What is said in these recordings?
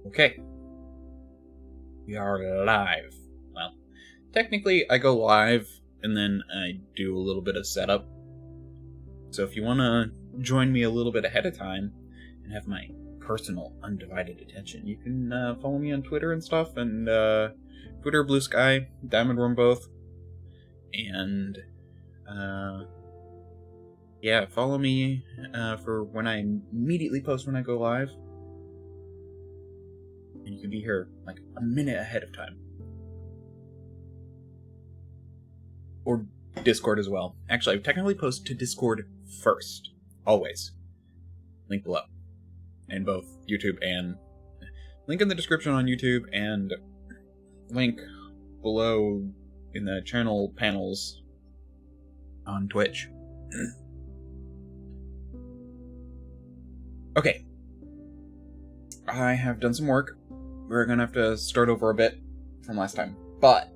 Okay. We are live. Well, technically I go live and then I do a little bit of setup. So if you want to join me a little bit ahead of time and have my personal undivided attention, you can follow me on Twitter and stuff, and Twitter, Blue Sky, Diamond Worm both. And yeah, follow me for when I immediately post when I go live. And you can be here like a minute ahead of time. Or Discord as well. Actually, I technically post to Discord first. Always. Link below. In both YouTube and... Link in the description on YouTube, and link below in the channel panels on Twitch. Okay. I have done some work. We're gonna have to start over a bit from last time. But...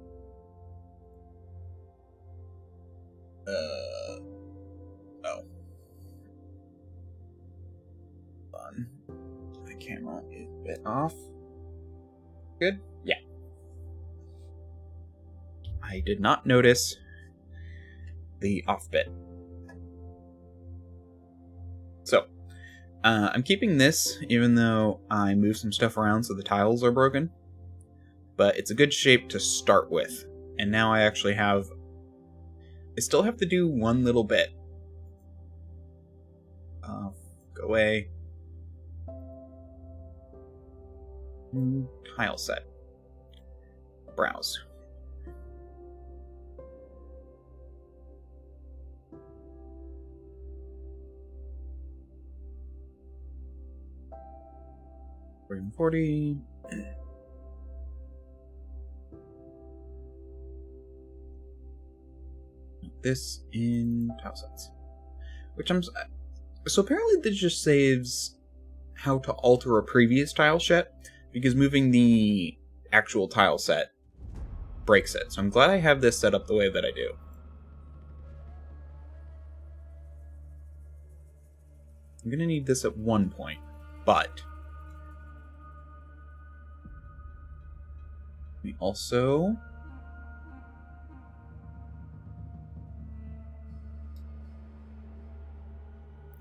oh. Fun. The camera is a bit off. Good? Yeah. I did not notice the off bit. So, I'm keeping this, even though I moved some stuff around so the tiles are broken. But it's a good shape to start with. And now I actually have... I still have to do one little bit. Go away. Tile set. Browse. $40. This in tile sets. Which I'm... So apparently this just saves how to alter a previous tile set, because moving the actual tile set breaks it. So I'm glad I have this set up the way that I do. I'm gonna need this at one point, but... we also...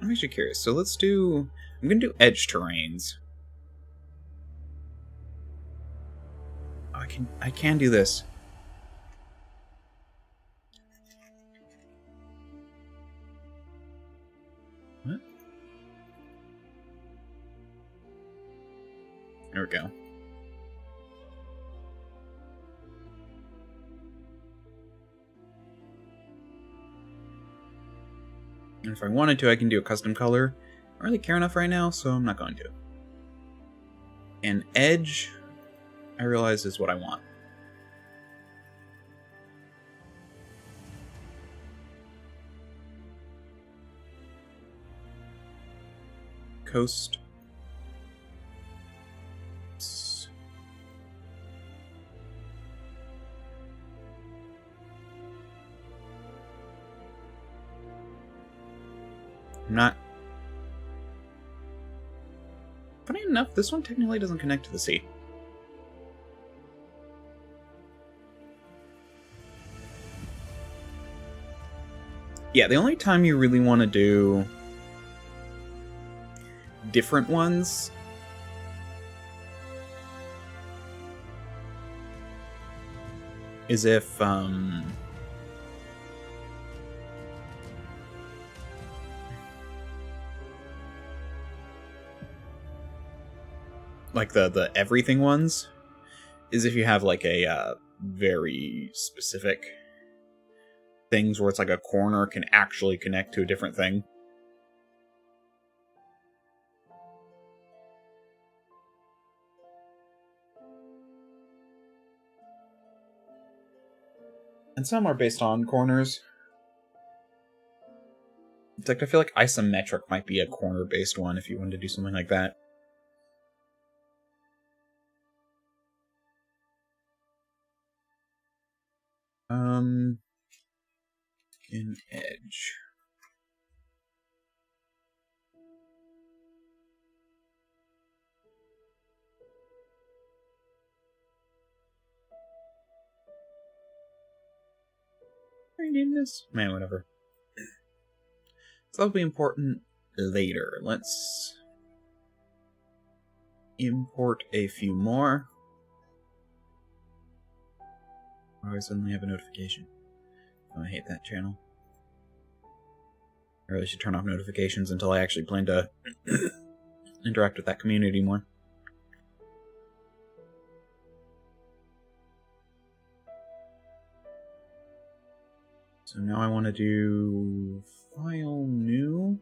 I'm actually curious. So let's do... I'm going to do edge terrains. Oh, I can do this. What? There we go. And if I wanted to, I can do a custom color. I don't really care enough right now, so I'm not going to. And edge, I realize, is what I want. Coast. I'm not... Funny enough, this one technically doesn't connect to the sea. Yeah, the only time you really want to do different ones is if, like the everything ones, is if you have like a very specific things where it's like a corner can actually connect to a different thing. And some are based on corners. It's like, I feel like isometric might be a corner-based one if you wanted to do something like that. In edge. rename this? Man, whatever. So that'll be important later. Let's import a few more. Oh, I suddenly have a notification. Oh, I hate that channel. I really should turn off notifications until I actually plan to interact with that community more. So now I want to do file new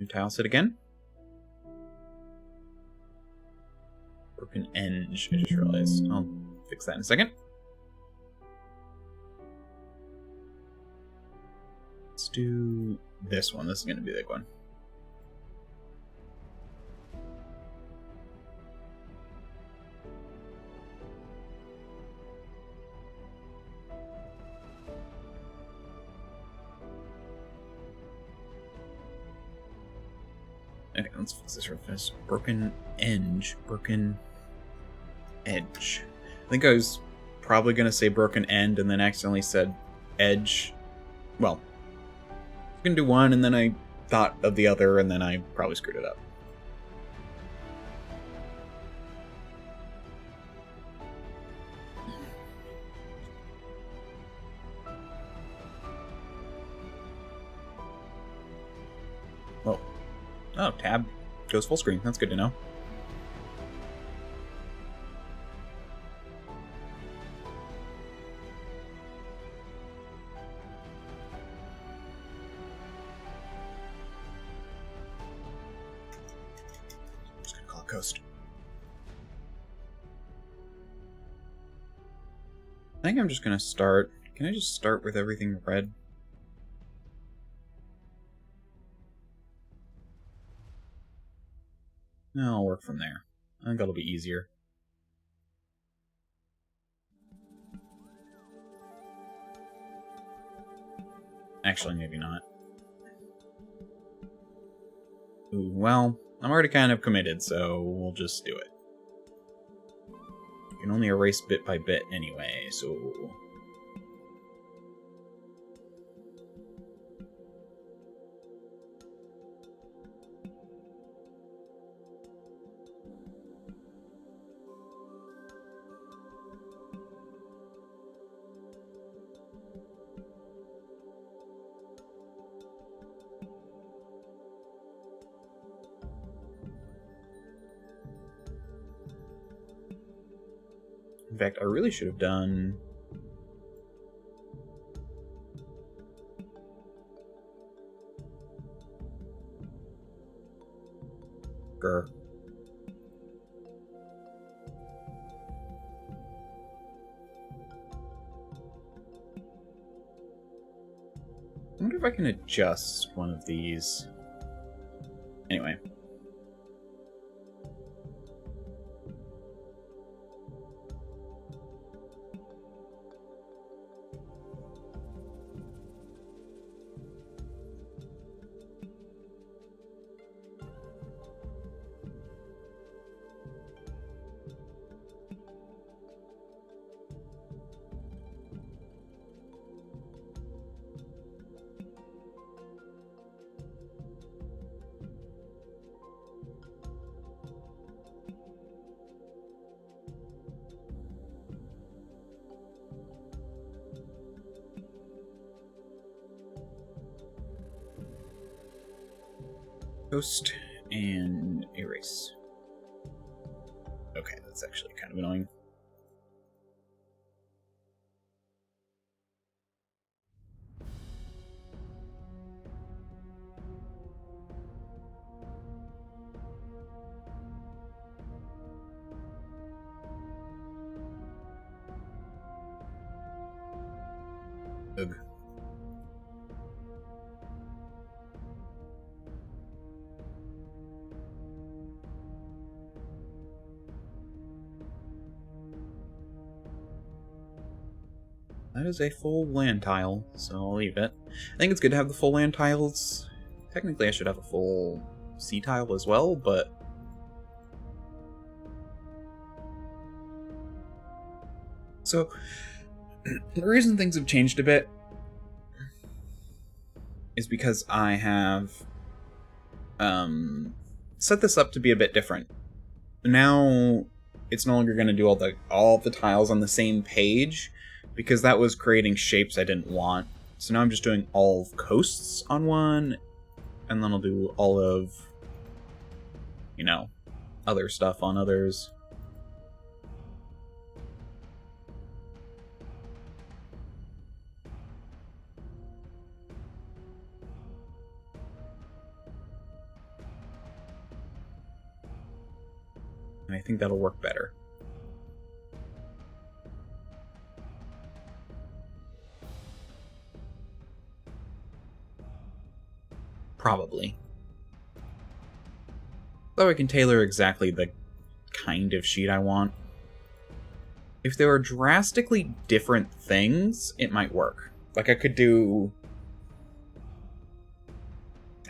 tile set again. Broken eng, I just realized. I'll fix that in a second. Let's do this one. This is going to be the big one. Okay, let's fix this real fast. Broken eng. Broken edge. I think I was probably going to say broken end and then accidentally said edge. Well, I was going to do one and then I thought of the other and then I probably screwed it up. Whoa. Oh, tab goes full screen. That's good to know. I'm just gonna call it coast. I think I'm just gonna start. Can I just start with everything red? No, I'll work from there. I think that'll be easier. Actually, maybe not. Ooh, well, I'm already kind of committed, so we'll just do it. You can only erase bit by bit anyway, so... In fact, I really should have done... Grr. I wonder if I can adjust one of these. Anyway. Post and erase. Okay, that's actually kind of annoying. Ugh. That is a full land tile, so I'll leave it. I think it's good to have the full land tiles. Technically I should have a full sea tile as well, but... So, the reason things have changed a bit is because I have set this up to be a bit different. Now it's no longer going to do all the tiles on the same page, because that was creating shapes I didn't want. So now I'm just doing all of coasts on one, and then I'll do all of, other stuff on others. And I think that'll work better. Probably. Though I can tailor exactly the kind of sheet I want. If there were drastically different things, it might work. Like I could do...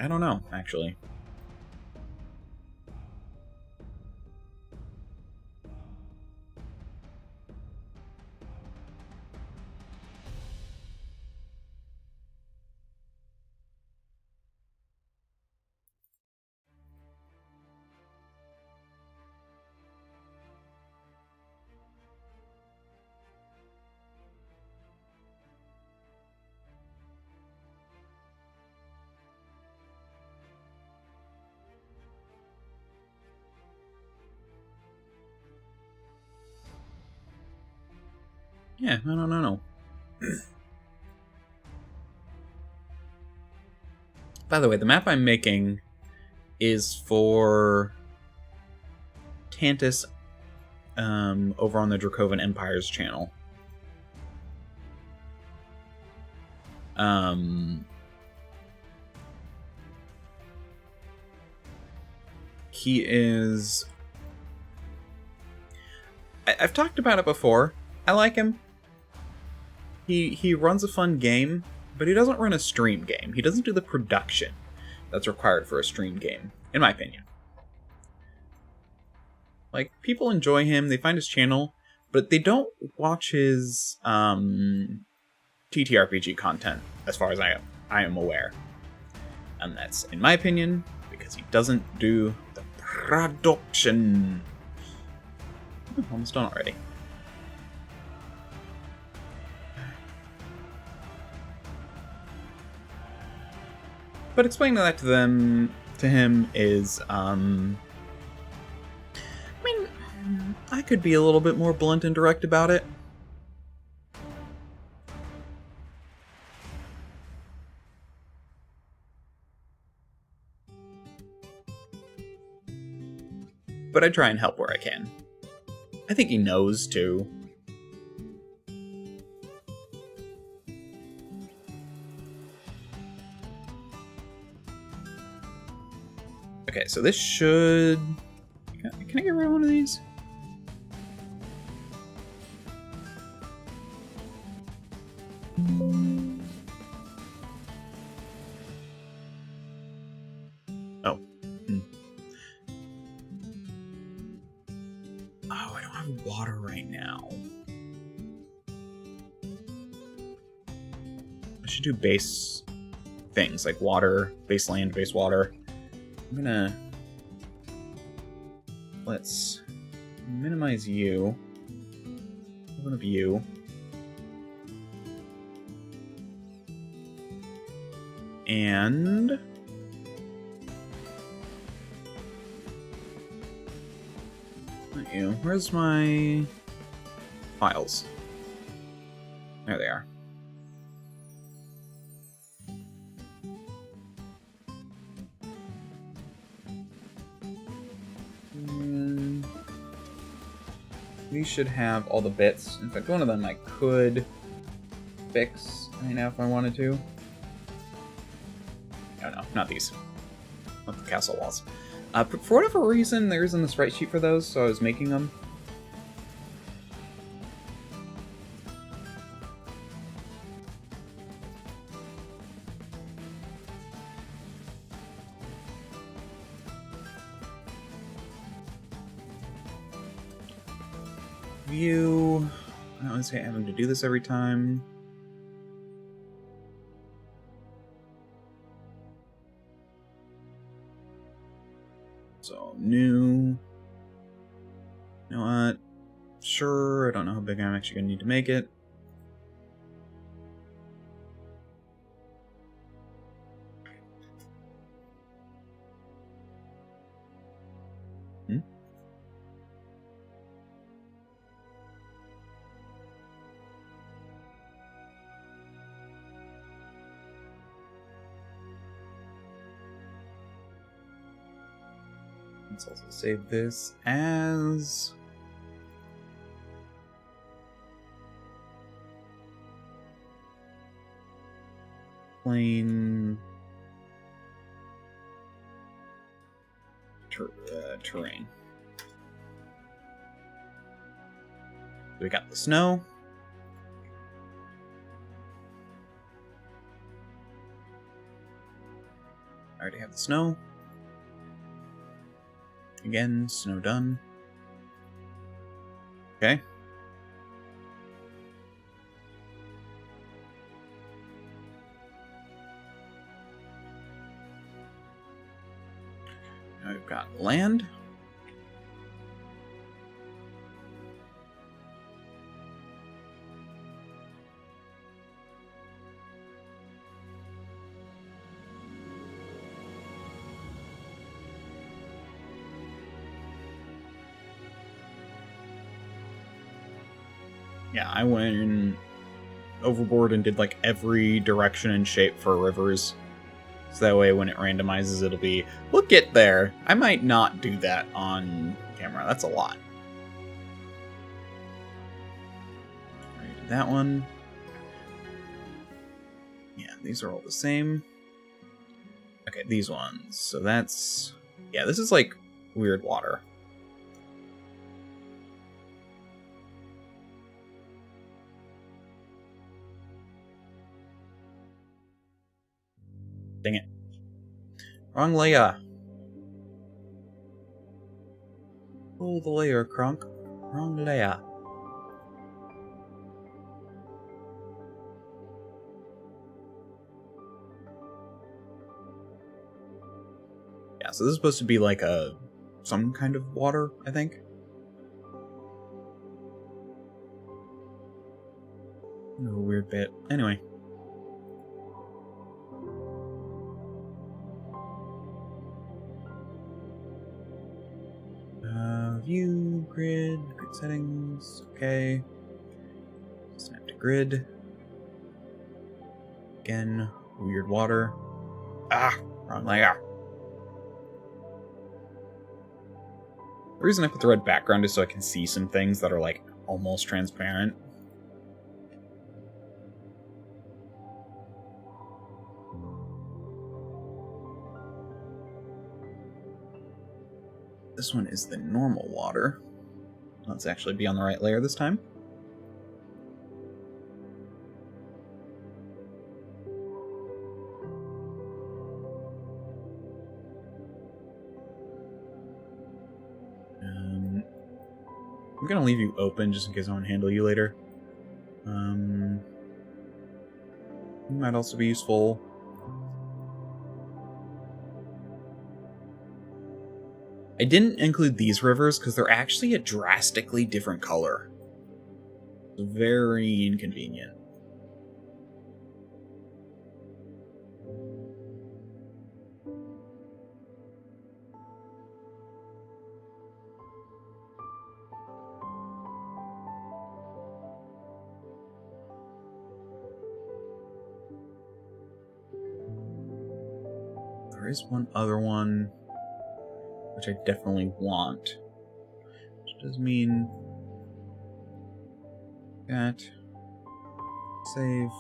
I don't know, actually. Yeah, I don't know. By the way, the map I'm making is for Tantus over on the Dracovan Empire's channel. He is... I've talked about it before. I like him. He runs a fun game, but he doesn't run a stream game. He doesn't do the production that's required for a stream game, in my opinion. Like, people enjoy him, they find his channel, but they don't watch his TTRPG content, as far as I am aware. And that's, in my opinion, because he doesn't do the production. Oh, almost done already. But explaining that to him is, I mean, I could be a little bit more blunt and direct about it. But I try and help where I can. I think he knows, too. Okay, so this should... Can I get rid of one of these? Oh. Oh, I don't have water right now. I should do base things, like water, base land, base water. I'm gonna... Let's minimize you. One of you. And... Not you. Where's my... files? There they are. We should have all the bits. In fact, one of them I could fix right now if I wanted to. Oh no, not these. Not the castle walls. For whatever reason, there isn't a sprite sheet for those, so I was making them. View. I don't say having to do this every time. So, new. You know what? Sure, I don't know how big I'm actually going to need to make it. Let's also save this as plain terrain. We got the snow. I already have the snow. Again, snow done. Okay. Now we've got land. Yeah, I went overboard and did like every direction and shape for rivers. So that way when it randomizes, it'll be, we'll get there. I might not do that on camera. That's a lot. Alright, did that one. Yeah, these are all the same. Okay, these ones. So that's... Yeah, this is like weird water. Dang it. Wrong layer. Pull the layer, Kronk. Wrong layer. Yeah, so this is supposed to be like some kind of water, I think. A weird bit. Anyway. View, grid settings, okay. Snap to grid. Again, weird water. Ah, wrong layer. The reason I put the red background is so I can see some things that are like almost transparent. This one is the normal water. Let's actually be on the right layer this time. I'm gonna leave you open just in case I want to handle you later. Might also be useful. I didn't include these rivers because they're actually a drastically different color. It's very inconvenient. There is one other one, which I definitely want. Which does mean that save,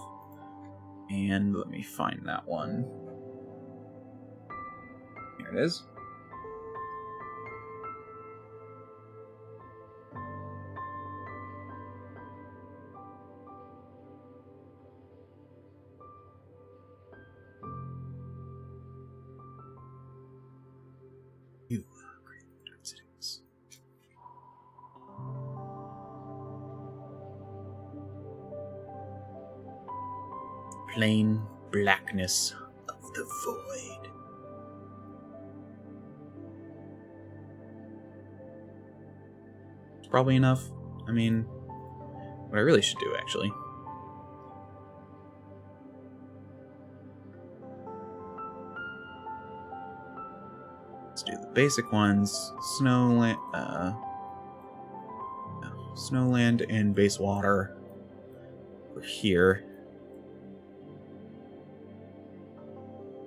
and let me find that one. Here it is. Plain blackness of the void. It's probably enough. I mean, what I really should do, actually. Let's do the basic ones. Snowland and base water over here.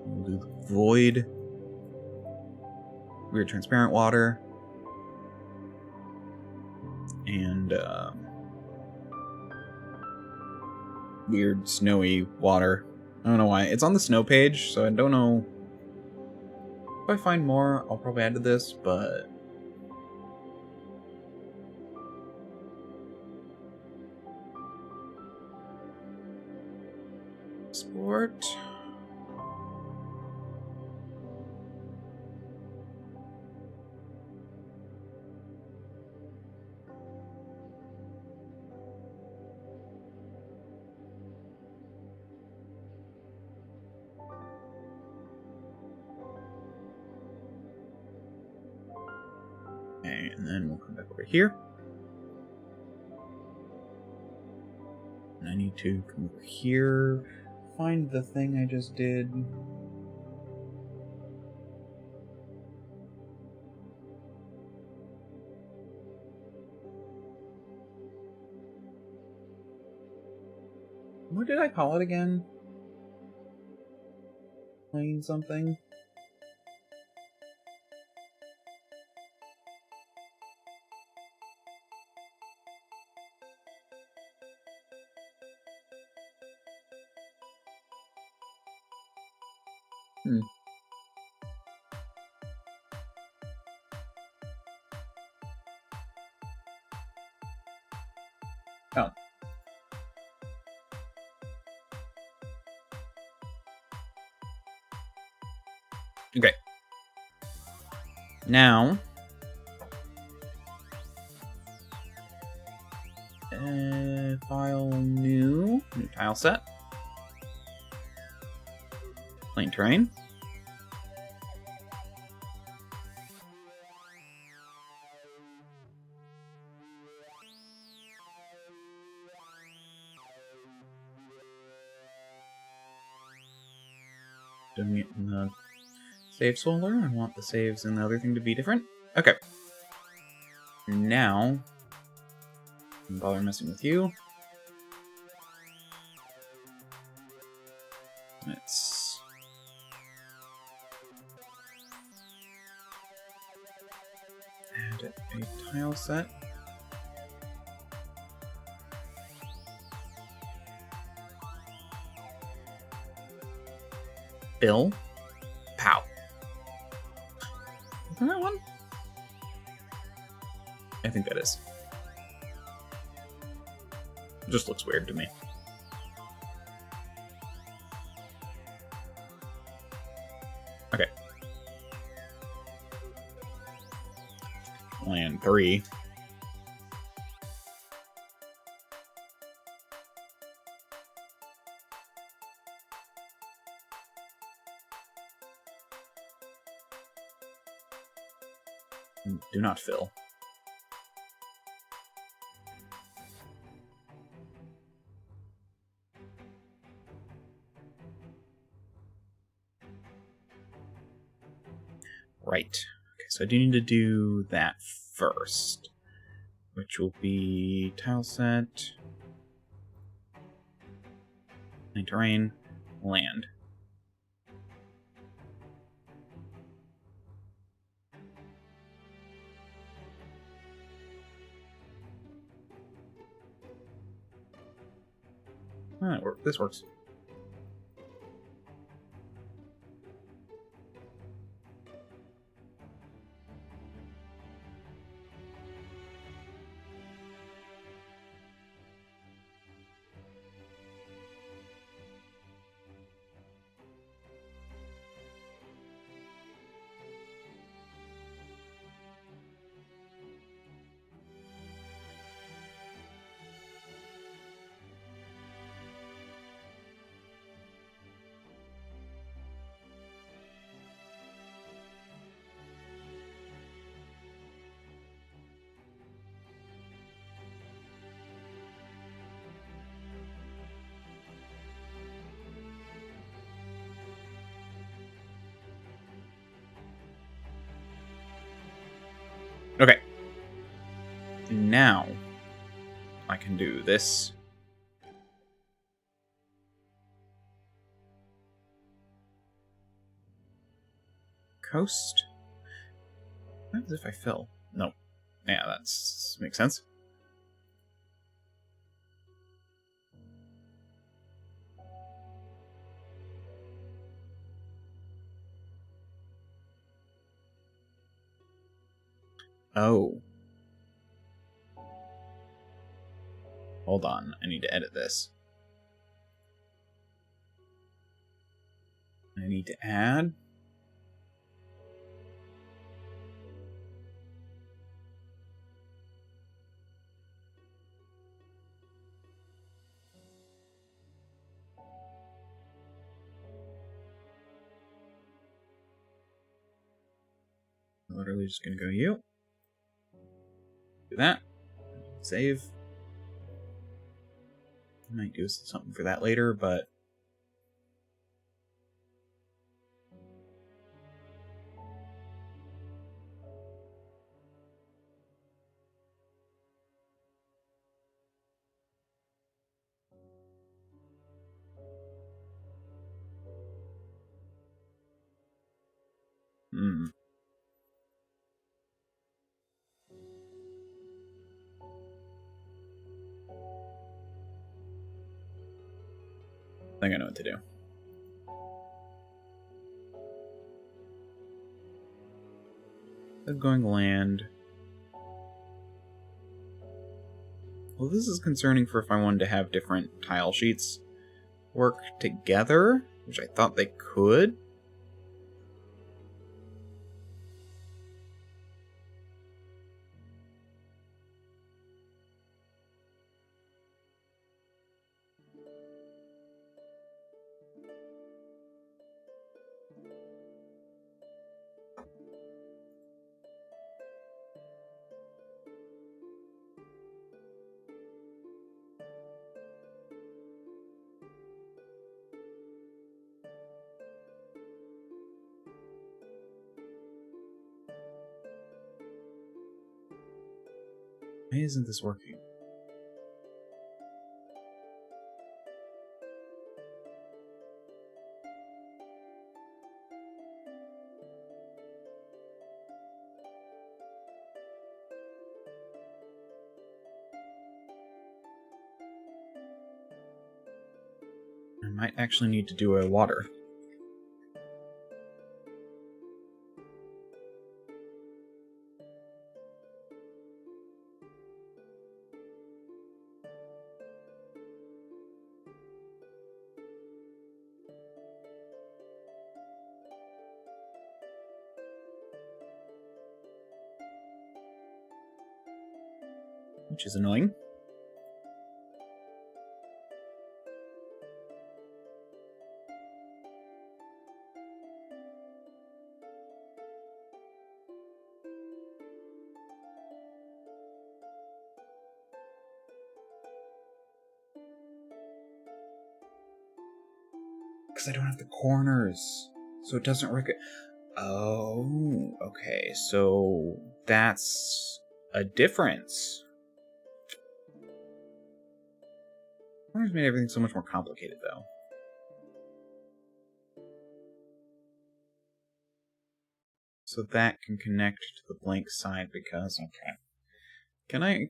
We'll do the void. Weird transparent water. And weird snowy water. I don't know why. It's on the snow page, so I don't know. If I find more, I'll probably add to this, but... Sport. Okay, and then we'll come back over here. And I need to come over here, find the thing I just did. What did I call it again? Plain something? Oh. Okay. Now, file new tile set. Plain terrain. Doing it in the save folder. I want the saves and the other thing to be different. Okay. Now, don't bother messing with you. Let's add a tile set. Bill. Pow. Isn't that one? I think that is. It just looks weird to me. Okay. Land 3. Do not fill. Right. Okay, so I do need to do that first, which will be tile set, terrain, land. This works. now I can do this. Coast? What happens if I fill? No. Yeah, that makes sense. Oh. Hold on, I need to edit this. I need to add. Literally just gonna go you. Do that. Save. I might do something for that later, but I think I know what to do. Going land. Well, this is concerning for if I wanted to have different tile sheets work together, which I thought they could. Why isn't this working? I might actually need to do a water. Which is annoying. Because I don't have the corners, so it doesn't Oh, okay, so that's a difference. Corners made everything so much more complicated, though. So that can connect to the blank side because, okay. Can I...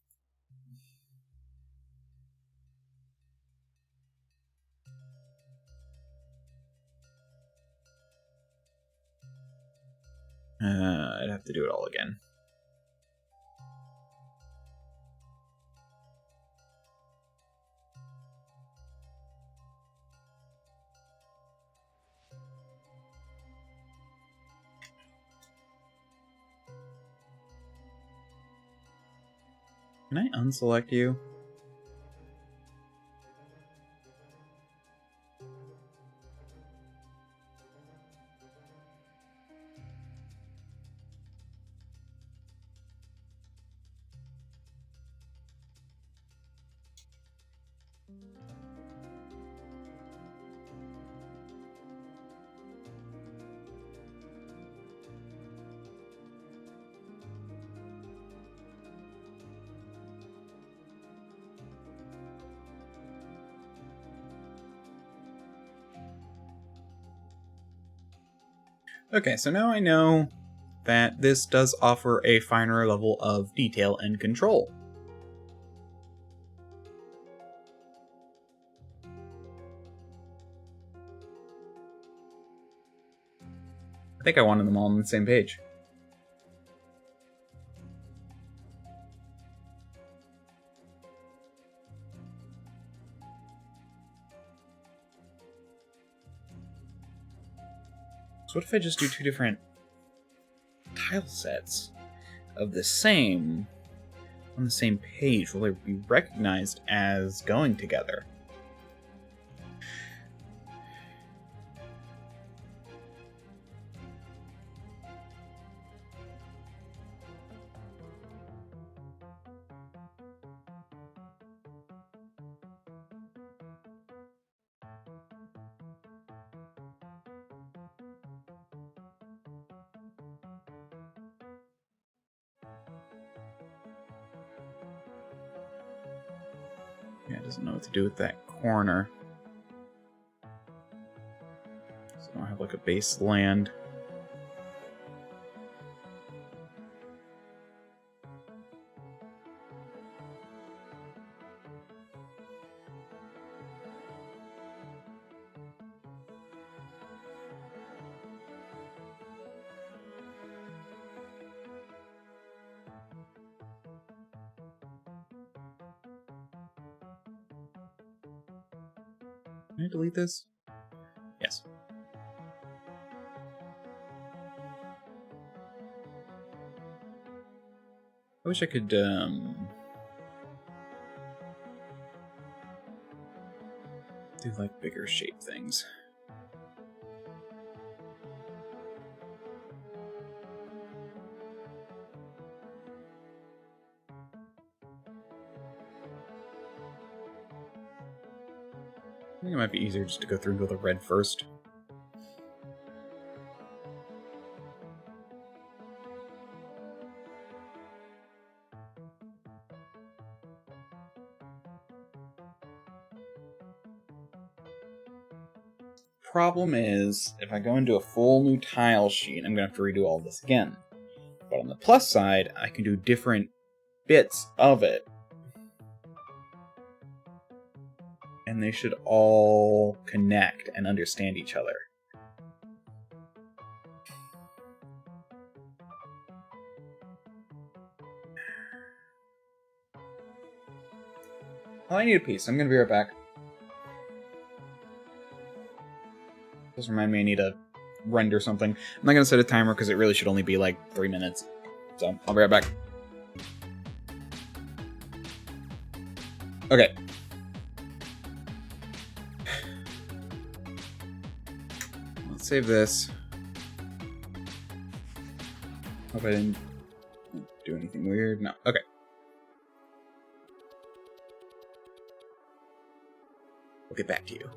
I'd have to do it all again. Can I unselect you? Okay, so now I know that this does offer a finer level of detail and control. I think I wanted them all on the same page. So what if I just do two different tile sets of the same on the same page? Will they be recognized as going together? Yeah, it doesn't know what to do with that corner. So I don't have like a base land. Can I delete this? Yes. I wish I could, do like bigger shape things. I think it might be easier just to go through and go the red first. Problem is, if I go into a full new tile sheet, I'm going to have to redo all this again. But on the plus side, I can do different bits of it. And they should all connect and understand each other. Oh, I need a piece. I'm going to be right back. Just remind me I need to render something. I'm not going to set a timer because it really should only be like 3 minutes. So, I'll be right back. Okay. Let's save this. Hope I didn't do anything weird. No. Okay. We'll get back to you.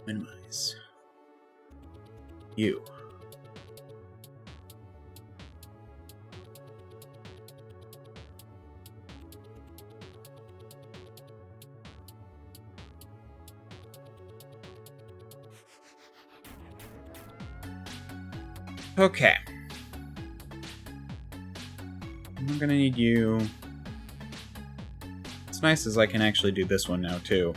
Minimize. You. Okay. I'm gonna need you. What's nice is I can actually do this one now too.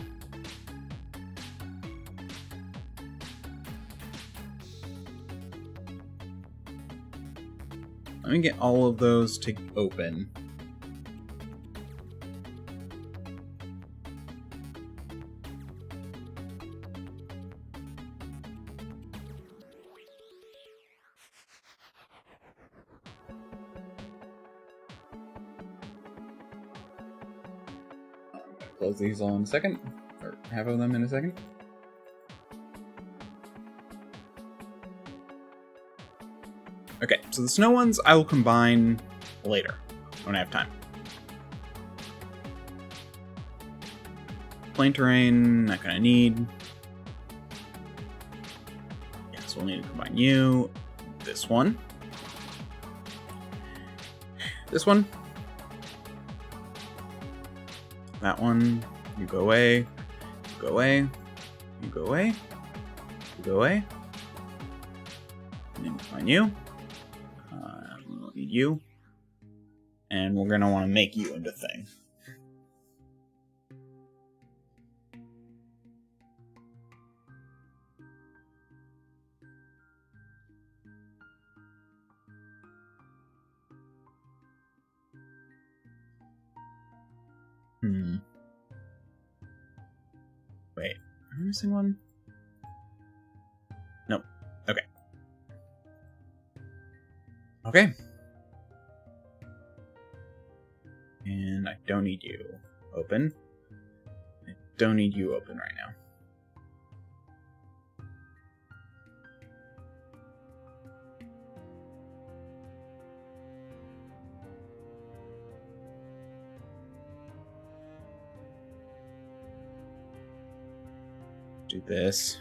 Let me get all of those to open. Close these all in a second, or half of them in a second. Okay, so the snow ones I will combine later, when I have time. Plain terrain, not gonna need. Yeah, so we'll need to combine you, this one, this one, that one, you go away, You go away. You go away. And then find you. We'll need you. And we're gonna want to make you into thing. Wait, am I missing one? Nope. Okay. Okay. And I don't need you open. I don't need you open right now. Do this.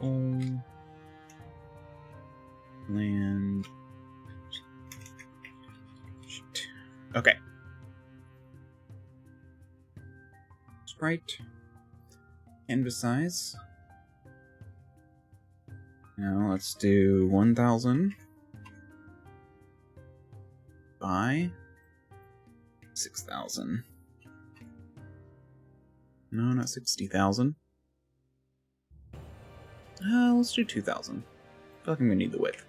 Full land. Shoot. Okay. Sprite. Canvas size. Now let's do 1,000 by 6,000. No, not 60,000. Let's do 2,000. I feel like I'm gonna need the width.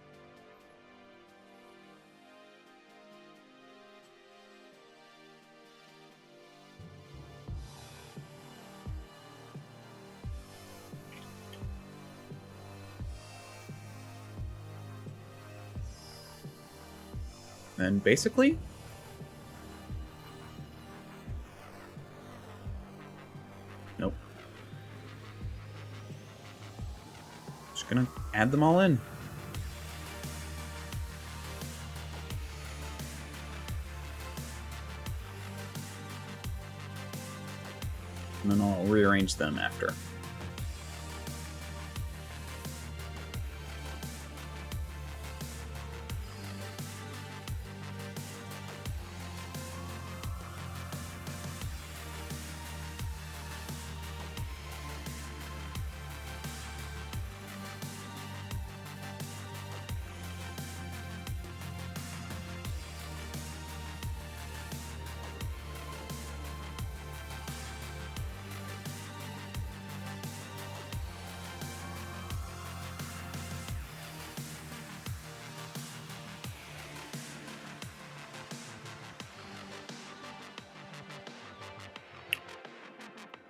Then basically, nope. Just gonna add them all in. And then I'll rearrange them after.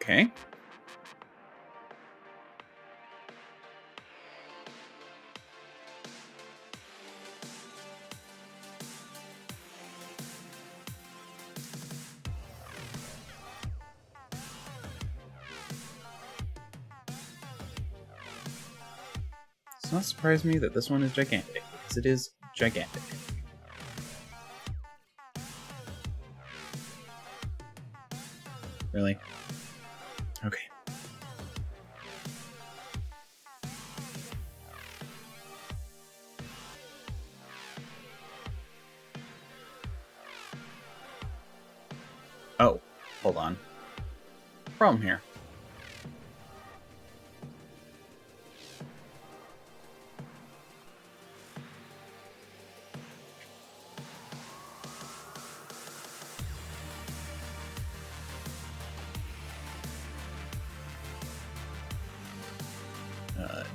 Okay. It's not surprise me that this one is gigantic, because it is gigantic. Really? Okay. Oh, hold on. Problem here.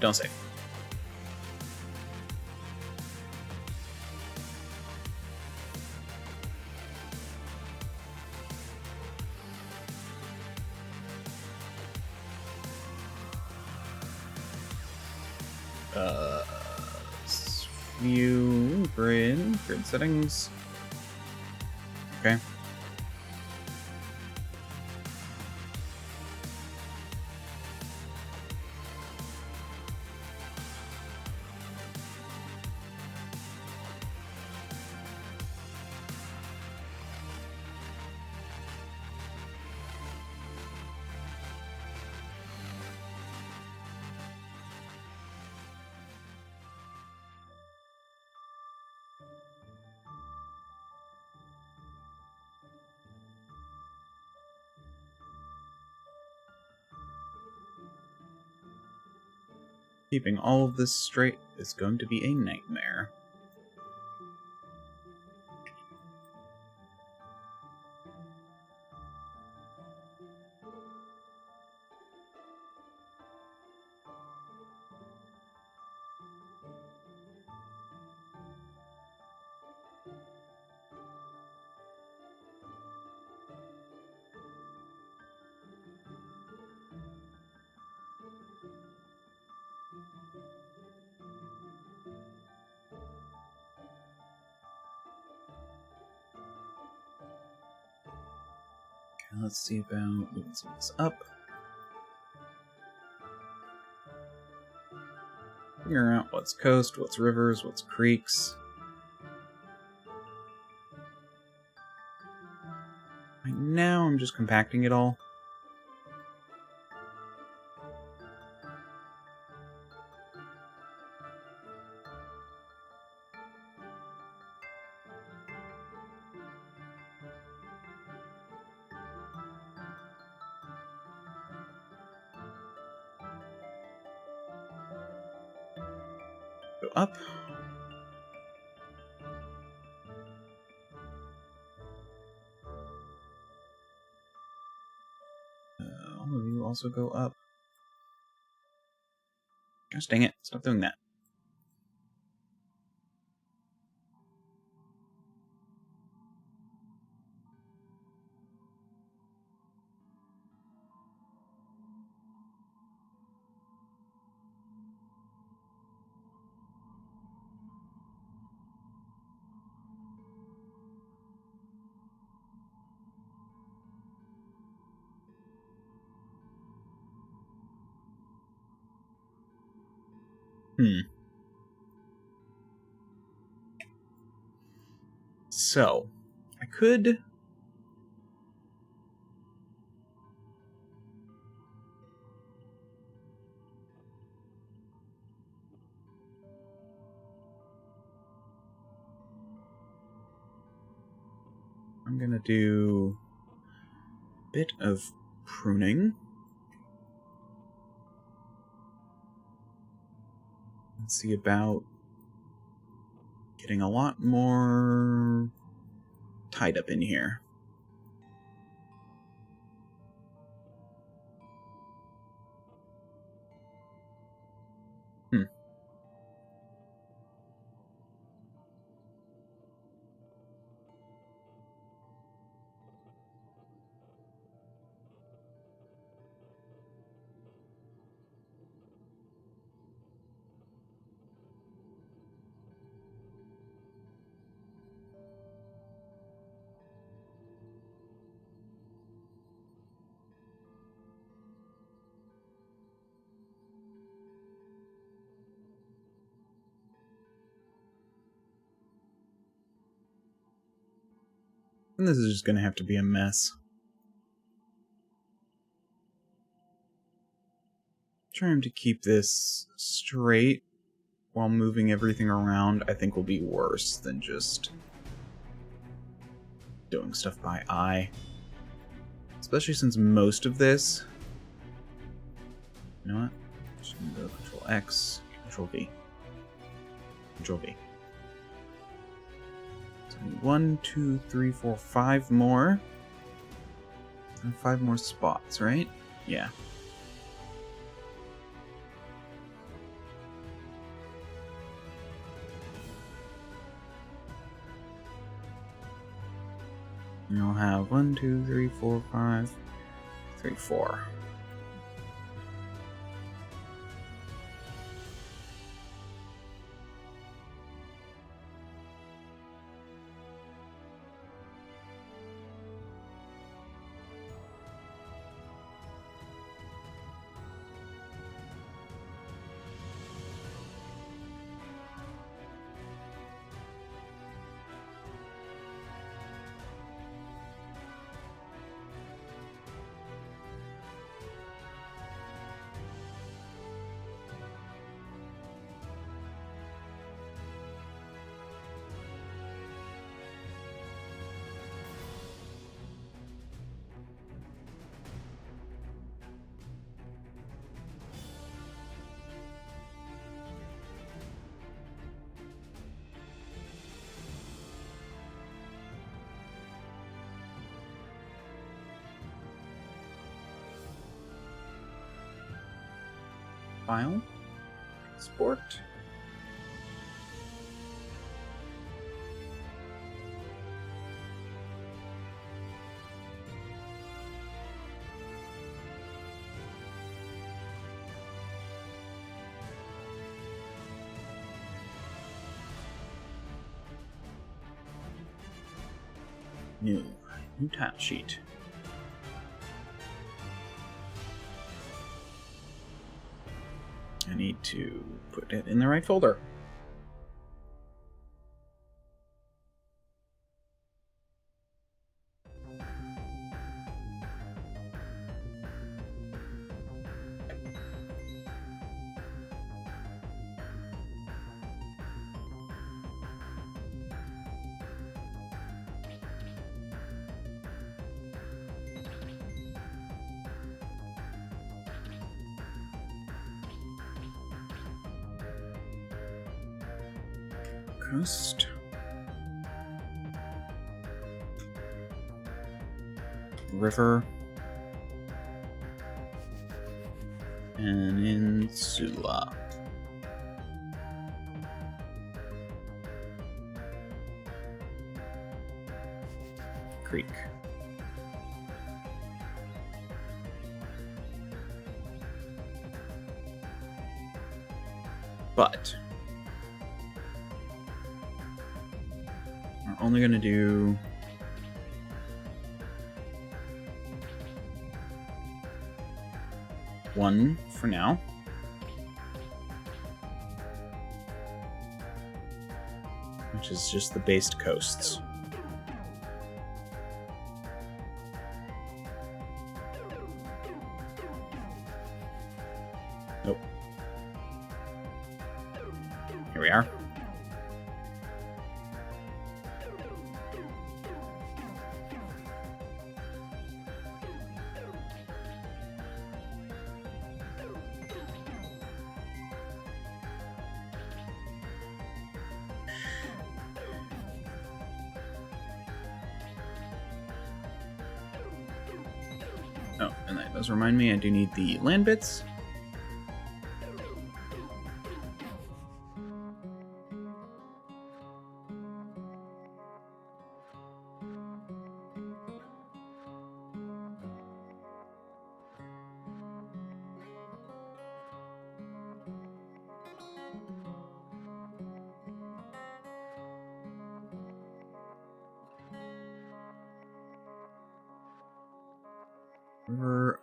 Don't save. View, grid settings. Okay. Keeping all of this straight is going to be a nightmare. Let's see about moving some of this up. Figure out what's coast, what's rivers, what's creeks. Right now I'm just compacting it all. Go up. All of you also go up. Gosh dang it, stop doing that. So, I could... I'm gonna do a bit of pruning. Let's see about getting a lot more tied up in here. And this is just gonna have to be a mess. Trying to keep this straight while moving everything around, I think will be worse than just doing stuff by eye. Especially since most of this... You know what? Just gonna go Control X, Control V. Control V. So 1, 2, 3, 4, 5 more. And 5 more spots, right? Yeah. And you'll have 1, 2, 3, 4, 5, 3, 4. file. Export. New tile sheet. I need to put it in the right folder. Coast. River. Peninsula. Creek. But we're only going to do one for now. Which is just the based coasts. Nope. Here we are. Oh, and that does remind me I do need the land bits.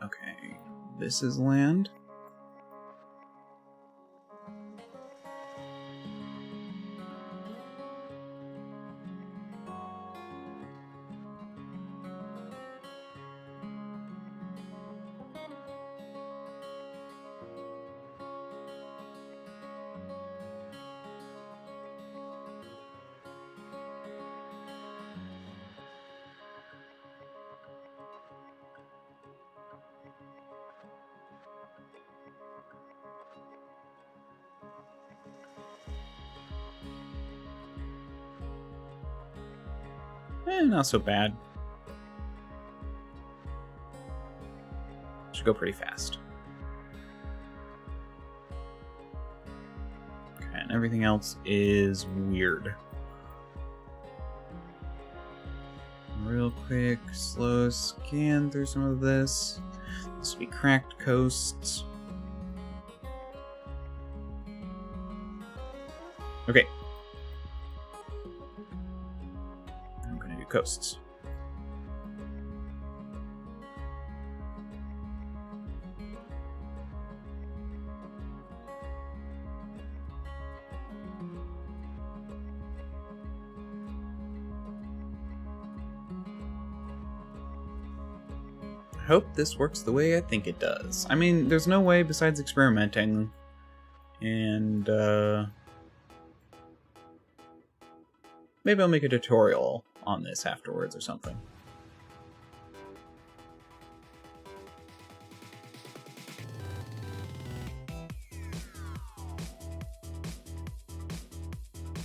Okay, this is land. Not so bad. Should go pretty fast. Okay, and everything else is weird. Real quick, slow scan through some of this. This will be cracked coasts. Okay. Coasts. I hope this works the way I think it does. I mean, there's no way besides experimenting, and maybe I'll make a tutorial on this afterwards or something.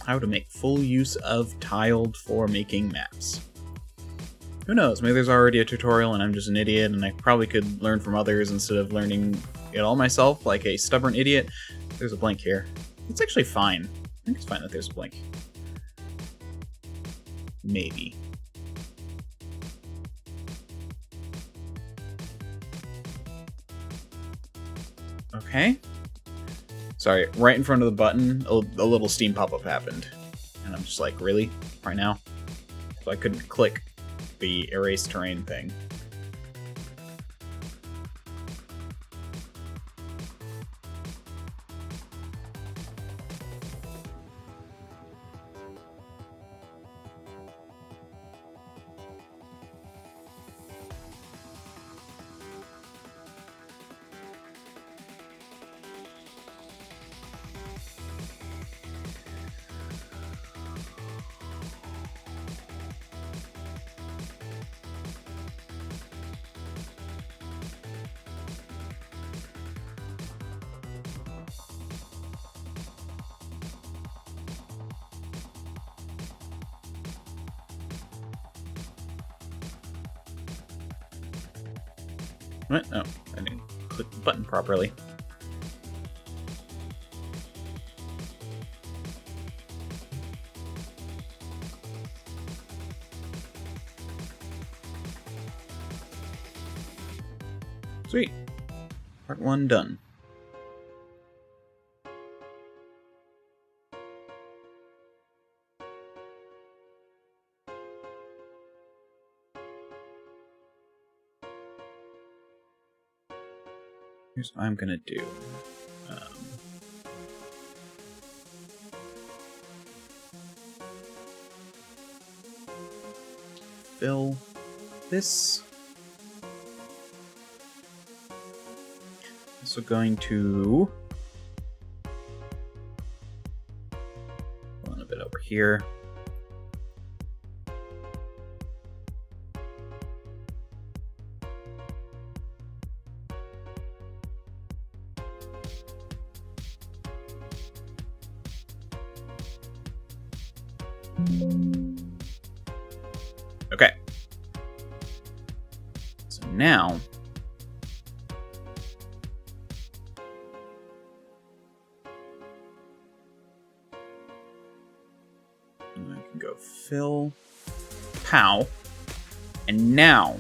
How to make full use of tiled for making maps. Who knows? Maybe there's already a tutorial and I'm just an idiot and I probably could learn from others instead of learning it all myself like a stubborn idiot. There's a blank here. It's actually fine. I think it's fine that there's a blank. Maybe. Okay. Sorry, right in front of the button, a little Steam pop-up happened. And I'm just like, really? Right now? So I couldn't click the erase terrain thing. What? Oh, I didn't click the button properly. Sweet. Part 1 done. Here's what I'm gonna do. Fill this. Also going to pull in a bit over here. Okay. So now I can go fill, pow, and now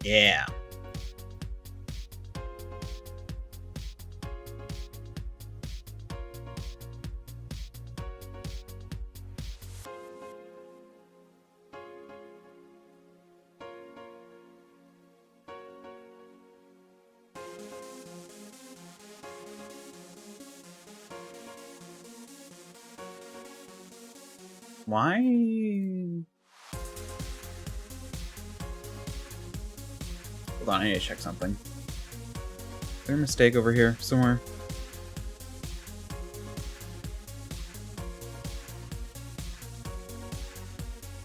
yeah. Why? Hold on, I need to check something. Is there a mistake over here somewhere?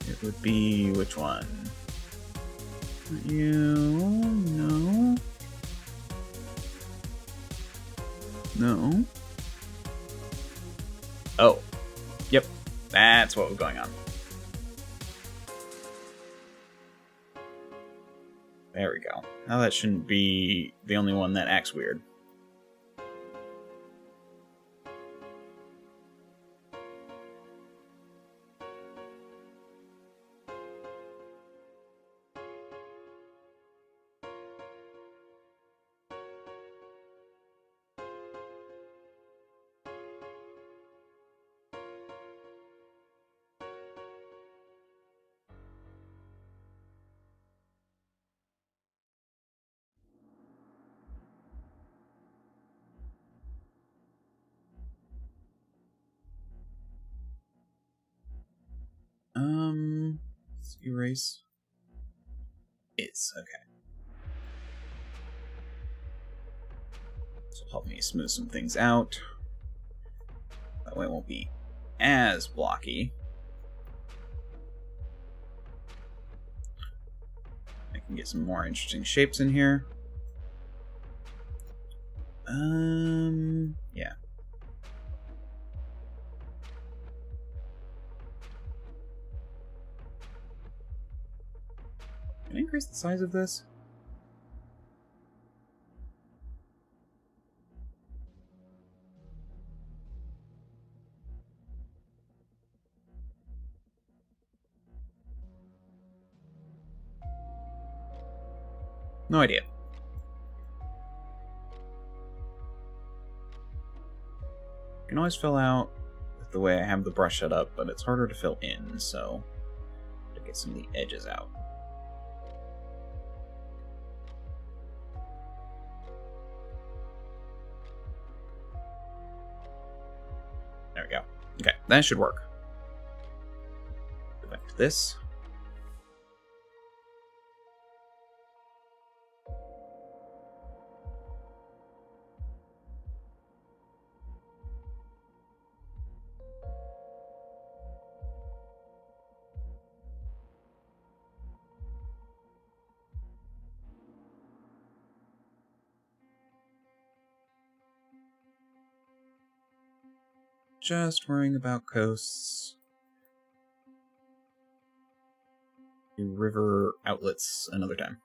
It would be which one? You no. No. Oh. Yep. That's what was going on. There we go. Now that shouldn't be the only one that acts weird. Let's erase. Is okay. This will help me smooth some things out. That way it won't be as blocky. Get some more interesting shapes in here. Yeah. Can I increase the size of this? No idea. You can always fill out with the way I have the brush set up, but it's harder to fill in, so to get some of the edges out. There we go. Okay, that should work. Go back to this. Just worrying about coasts. Do river outlets another time.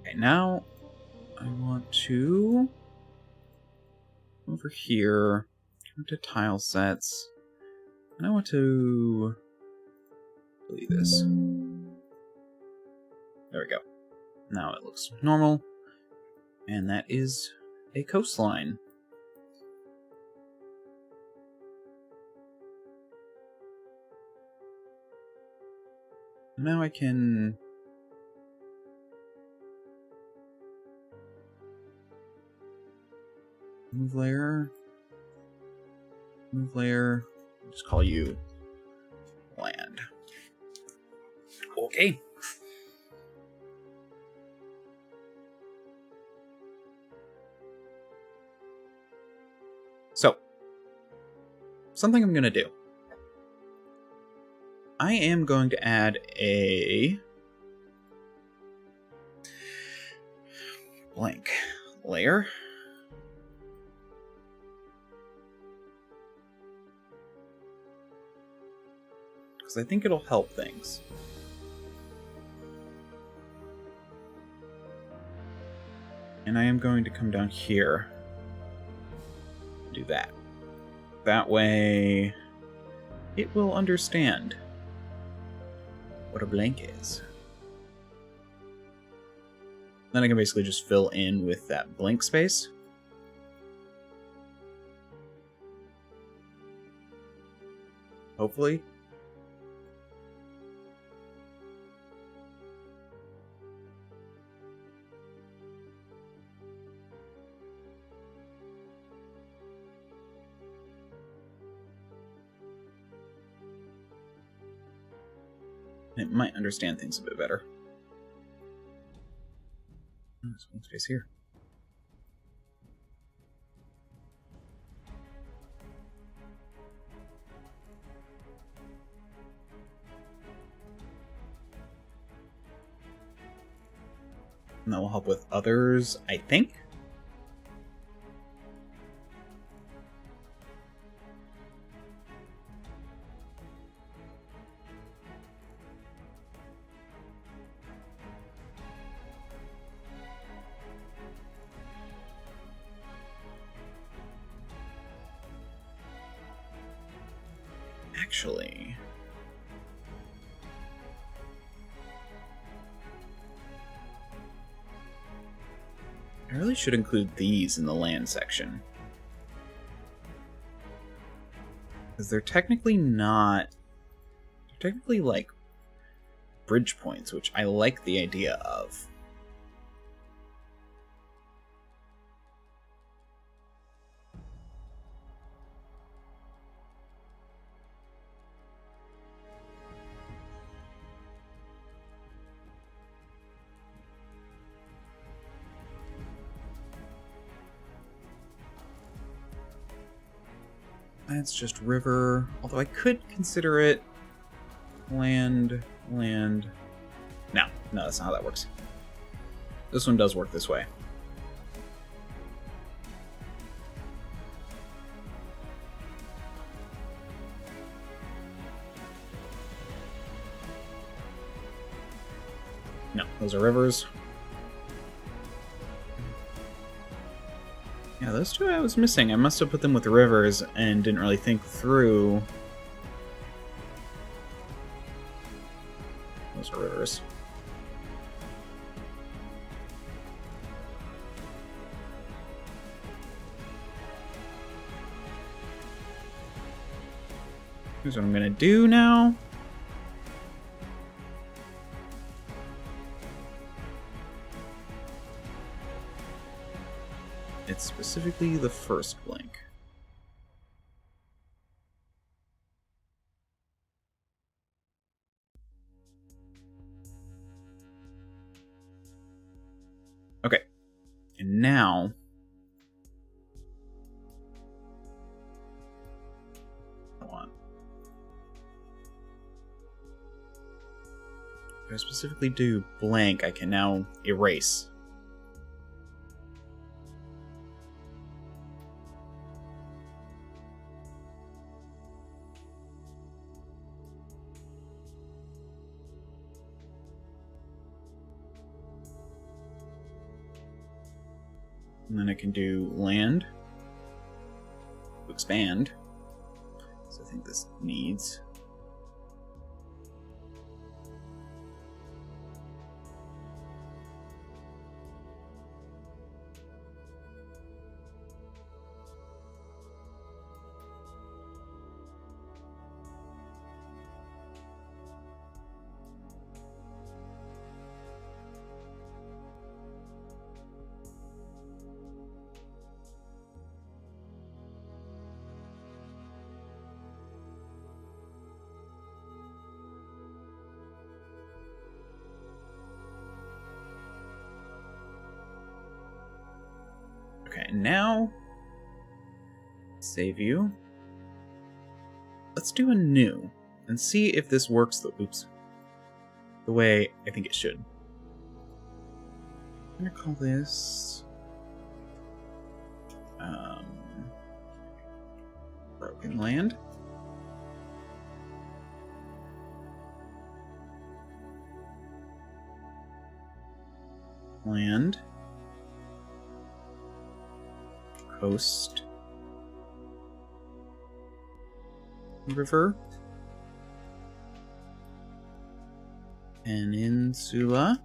Okay, now I want to over here, come to tile sets, and I want to delete this. There we go. Now it looks normal, and that is a coastline. Now I can move layer, just call you land. Okay. So, something I'm going to do. I am going to add a blank layer. Because I think it'll help things. And I am going to come down here. Do that. That way, it will understand what a blank is. Then I can basically just fill in with that blank space. Hopefully. And it might understand things a bit better. There's one space here. And that will help with others, I think. Actually, I really should include these in the land section. Because they're technically not... They're technically like bridge points, which I like the idea of. That's just river, although I could consider it land. No, that's not how that works. This one does work this way. No, those are rivers. Yeah, those two I was missing. I must have put them with the rivers and didn't really think through. Those are rivers. Here's what I'm gonna do now. It's specifically the first blink. Okay, and now if I specifically do blank, I can now erase. And then I can do land to expand. So I think this needs. Okay, now, save you. Let's do a new and see if this works the way I think it should. I'm gonna call this Broken Land. Land. Coast. River. Peninsula.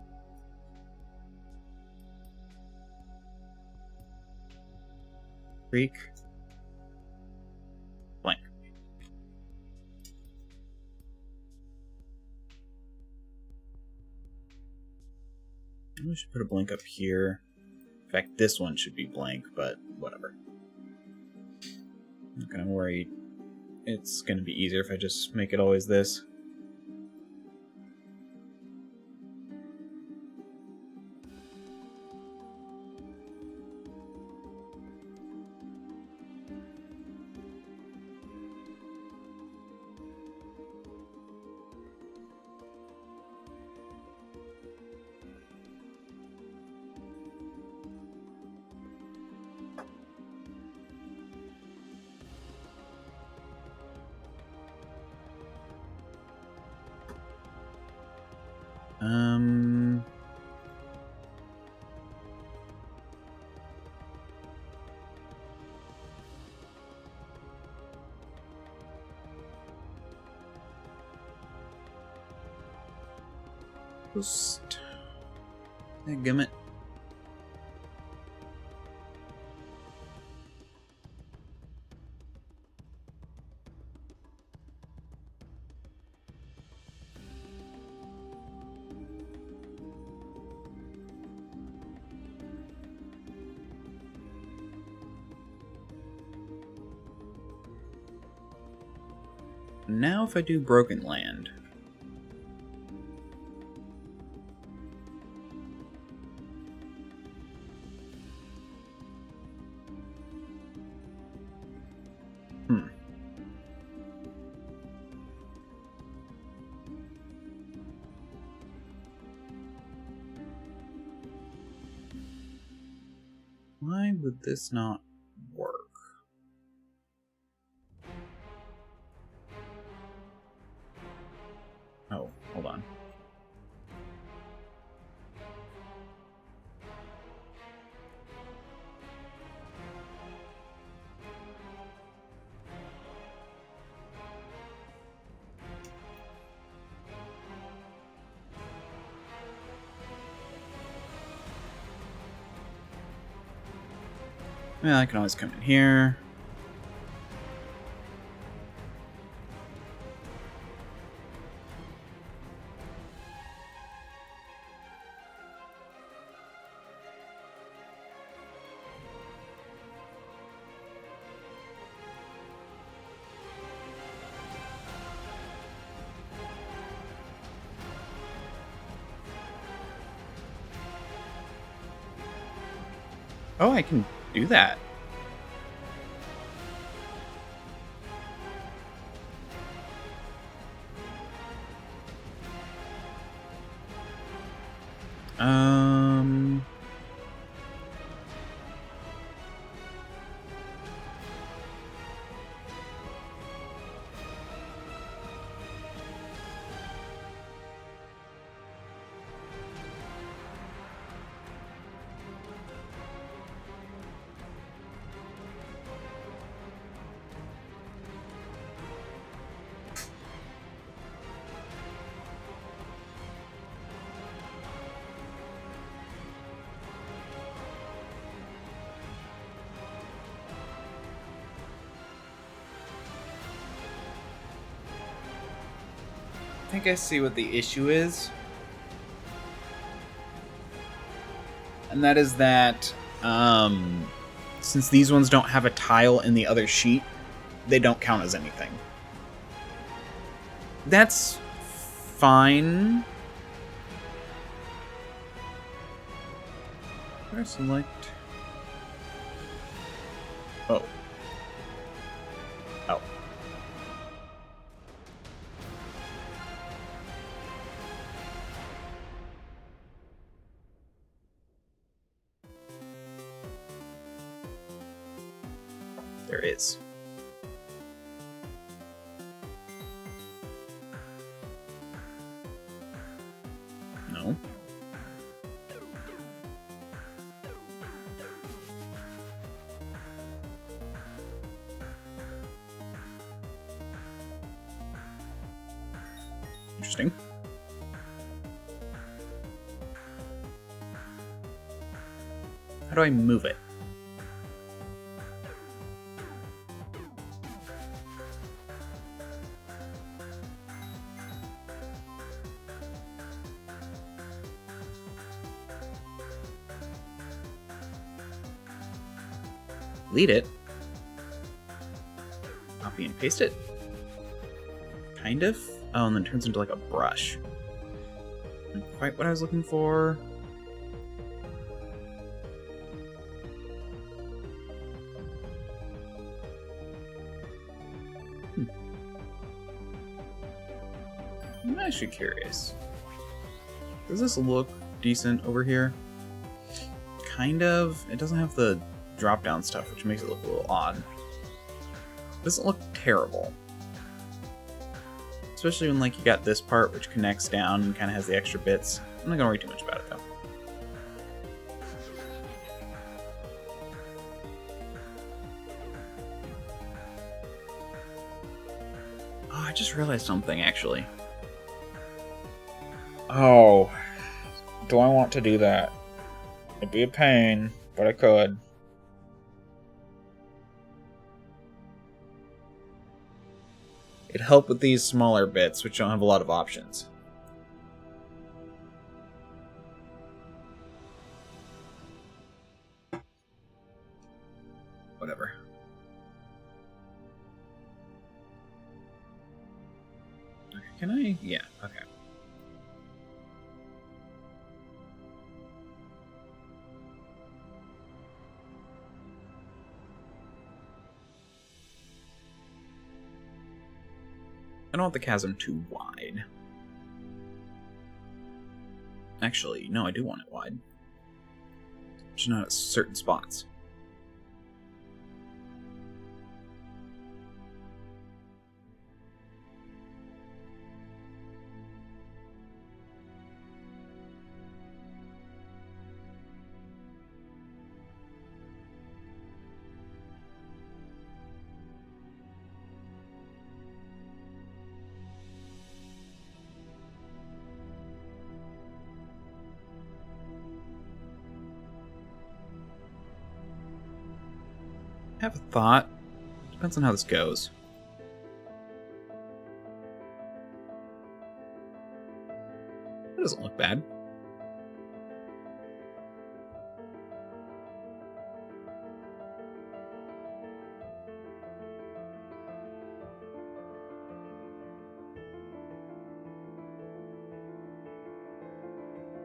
Creek. Blank. We should put a blank up here. In fact, this one should be blank, but whatever. I'm not gonna worry. It's gonna be easier if I just make it always this. Just... Gummit. Now if I do Broken Land. Why would this not work? Oh, hold on. Yeah, I can always come in here. Oh, I can do that. I think I see what the issue is. And that is that since these ones don't have a tile in the other sheet, they don't count as anything. That's fine. Where select? Oh. Oh. There is. No. Interesting. How do I move it? Delete it. Copy and paste it. Kind of. Oh, and then it turns into like a brush. Not quite what I was looking for. I'm actually curious. Does this look decent over here? Kind of. It doesn't have the drop-down stuff, which makes it look a little odd. It doesn't look terrible. So especially when like you got this part which connects down and kind of has the extra bits. I'm not gonna worry too much about it though. Oh, I just realized something actually. Oh, do I want to do that? It'd be a pain, but I could. It'd help with these smaller bits, which don't have a lot of options. Whatever. Can I? Yeah, okay. I don't want the chasm too wide. Actually, no, I do want it wide. Just not at certain spots. I have a thought. Depends on how this goes. That doesn't look bad.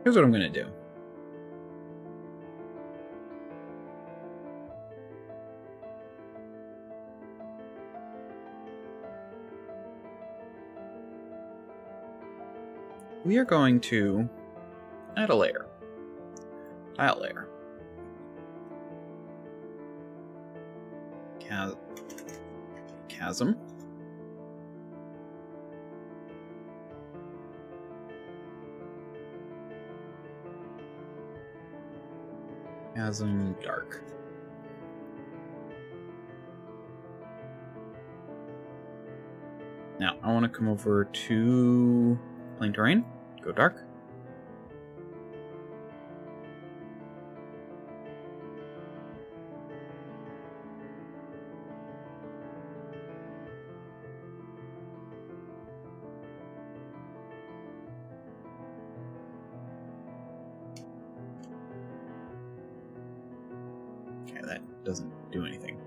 Here's what I'm going to do. We are going to add a layer. Tile layer. Chasm. Chasm dark. Now, I want to come over to plain terrain, go dark. Okay, that doesn't do anything.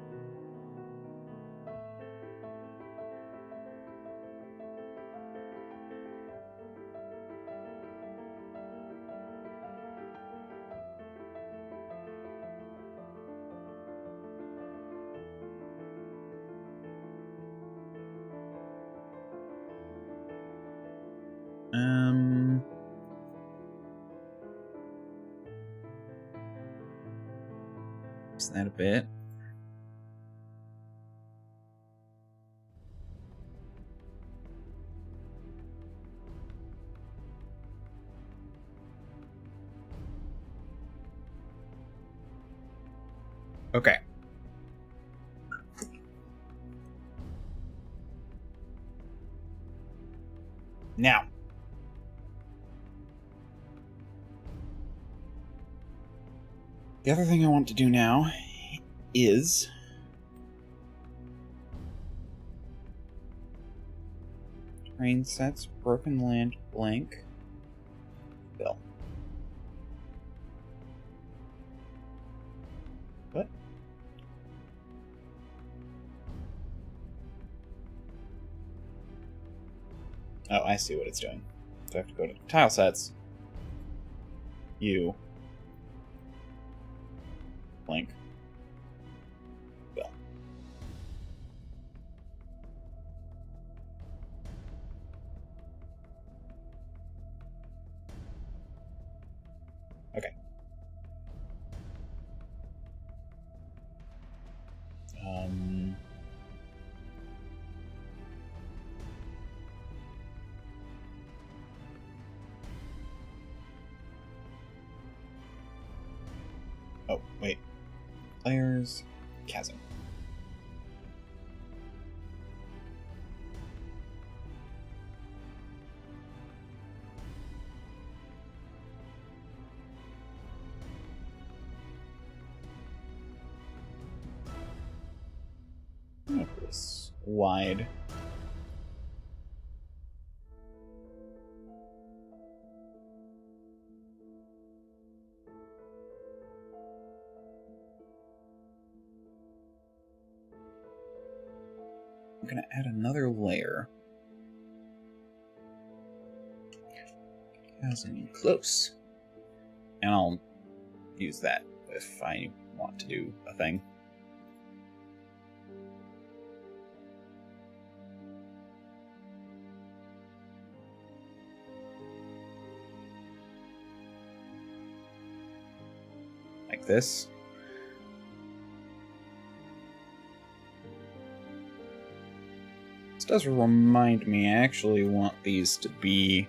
Is that a bit? Okay. Now. The other thing I want to do now is terrain sets, broken land, blank, fill. What? Oh, I see what it's doing. So I have to go to tile sets, blank, fill. Okay. Oh, wait. Layers. Chasm. Make this wide. I'm gonna add another layer. Chasm close. And I'll use that if I want to do a thing. Like this. This does remind me, I actually want these to be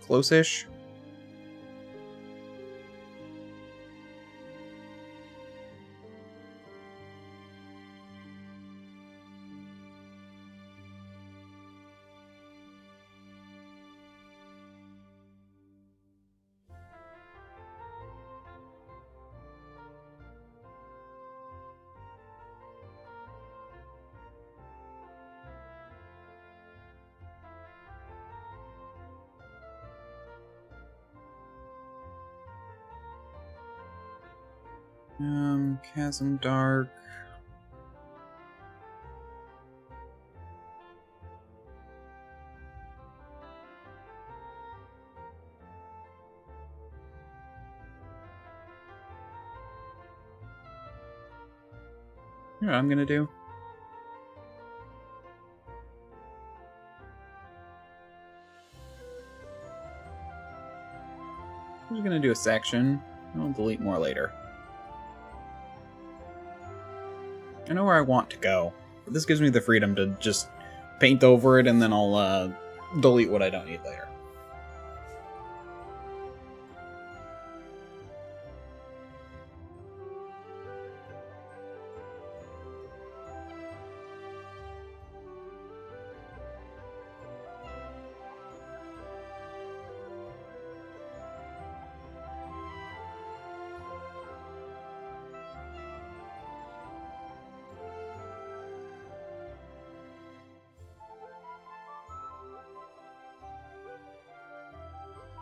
close-ish. Chasm dark. You know what I'm gonna do? I'm just gonna do a section. I'll delete more later. I know where I want to go, but this gives me the freedom to just paint over it and then I'll delete what I don't need later.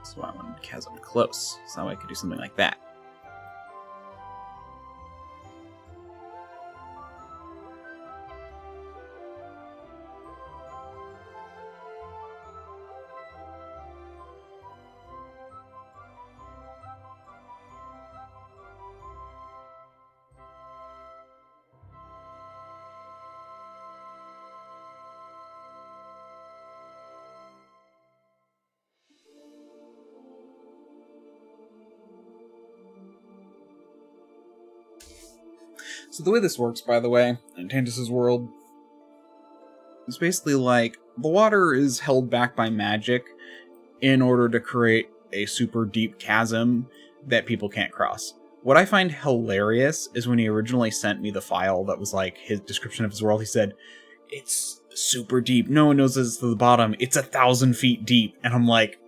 So I wanted Chasm close, so I could do something like that. So the way this works, by the way, in Tantus' world, is basically like, the water is held back by magic in order to create a super deep chasm that people can't cross. What I find hilarious is when he originally sent me the file that was like his description of his world, he said, it's super deep, no one knows it's to the bottom, it's 1,000 feet deep, and I'm like,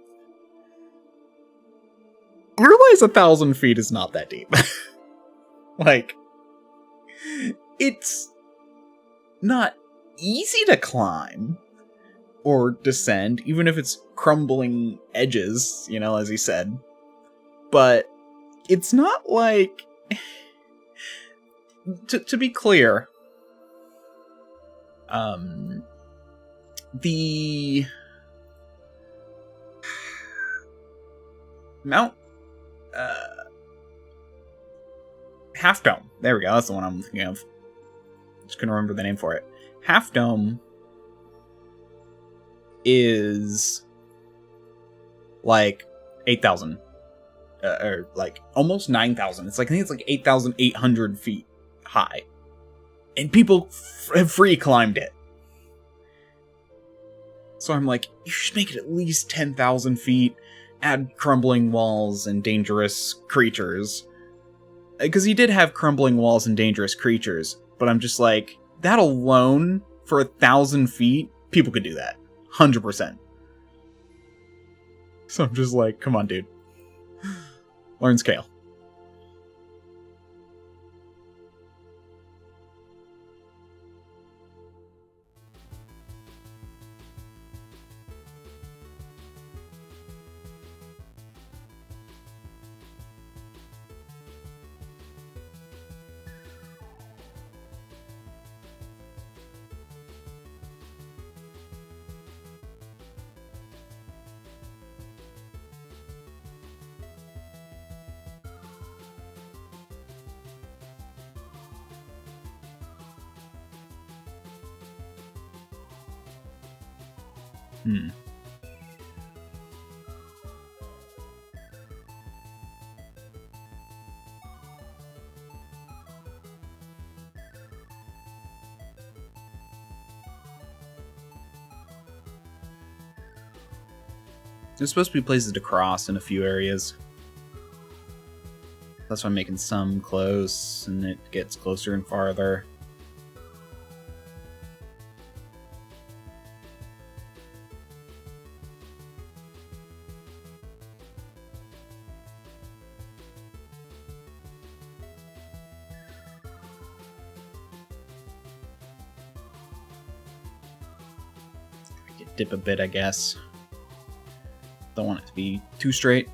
I realize 1,000 feet is not that deep. Like, it's not easy to climb or descend, even if it's crumbling edges, you know, as he said. But it's not like... to be clear, the Mount Half Dome. There we go. That's the one I'm thinking of. Just couldn't remember the name for it. Half Dome is like 8,000, or like almost 9,000. It's like, I think it's like 8,800 feet high. And people have free climbed it. So I'm like, you should make it at least 10,000 feet, add crumbling walls and dangerous creatures. Because he did have crumbling walls and dangerous creatures, but I'm just like, that alone, for 1,000 feet, people could do that. 100%. So I'm just like, come on, dude. Learn scale. There's supposed to be places to cross in a few areas. That's why I'm making some close, and it gets closer and farther. I could dip a bit, I guess. Don't want it to be too straight.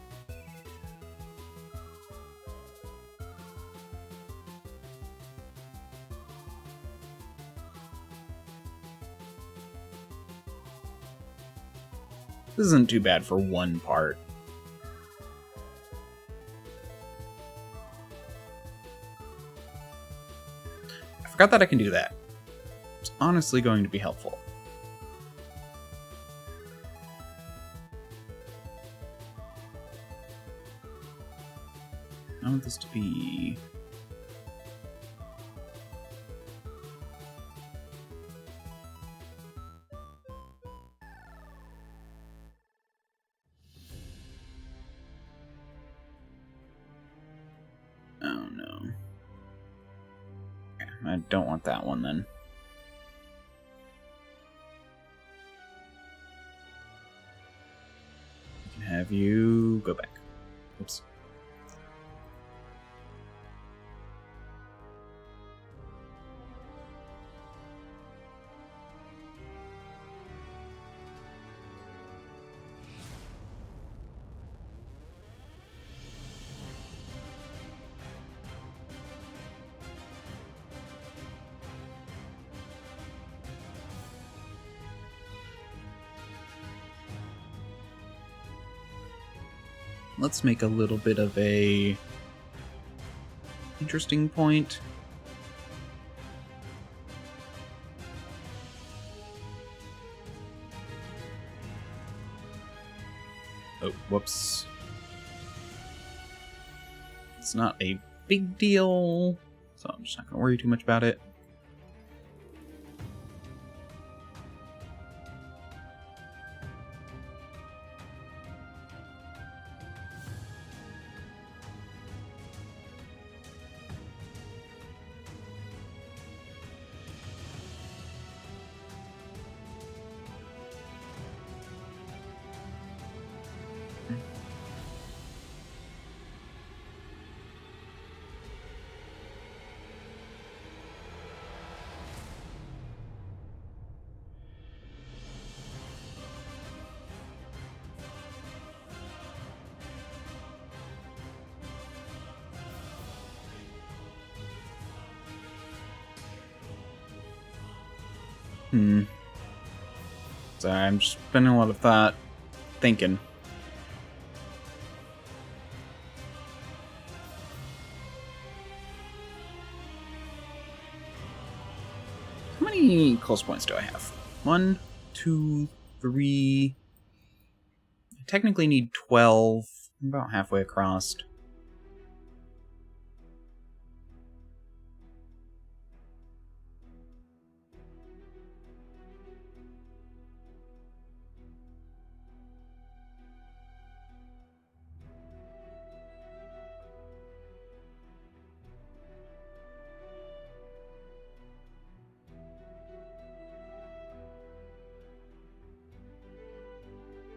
This isn't too bad for one part. I forgot that I can do that. It's honestly going to be helpful. I want this to be... Oh no. Okay, I don't want that one then. I can have you go back. Oops. Let's make a little bit of a interesting point. Oh, whoops. It's not a big deal, so I'm just not going to worry too much about it. Sorry, I'm just spending a lot of thought thinking. How many close points do I have? 1, 2, 3. I technically need 12. I'm about halfway across.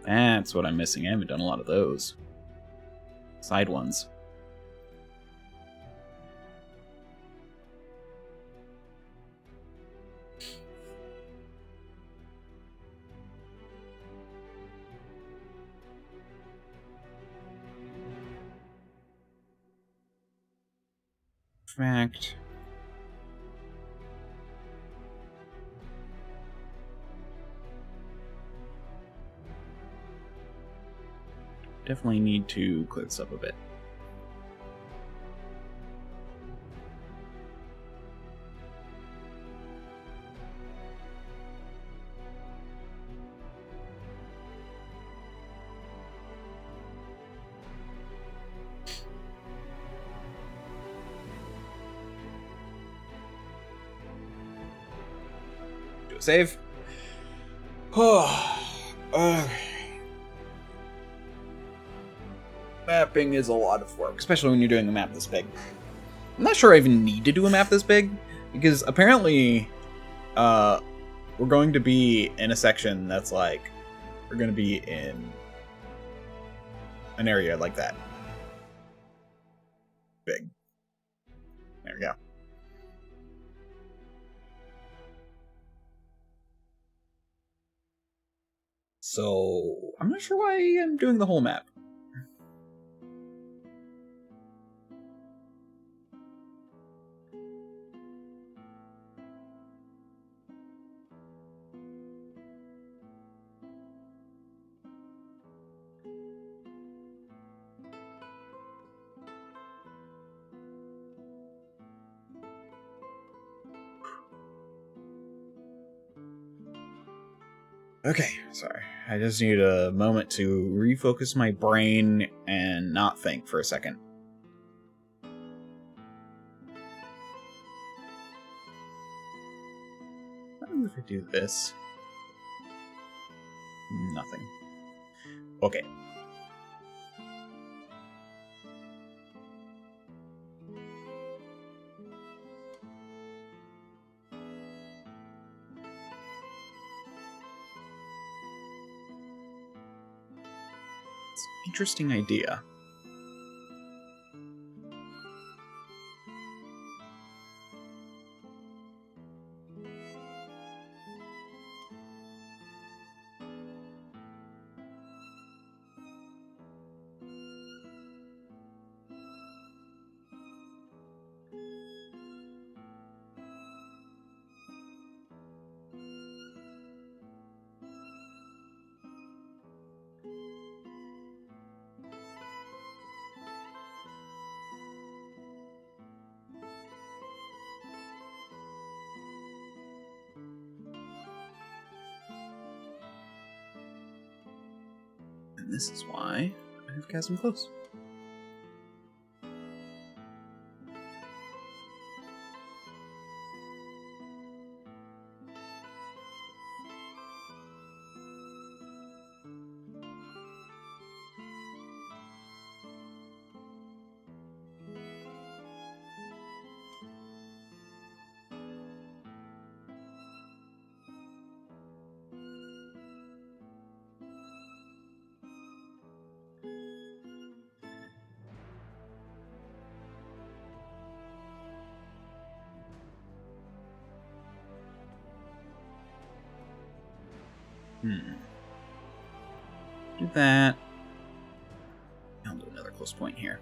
That's what I'm missing. I haven't done a lot of those. Side ones. Fact. Definitely need to clear this up a bit. Do a save. Mapping is a lot of work, especially when you're doing a map this big. I'm not sure I even need to do a map this big, because apparently we're going to be in a section that's like, we're going to be in an area like that. Big. There we go. So, I'm not sure why I'm doing the whole map. Okay, sorry. I just need a moment to refocus my brain and not think for a second. What if I do this? Nothing. Okay. Interesting idea. And this is why I have Chasm close. Do that. I'll do another close point here.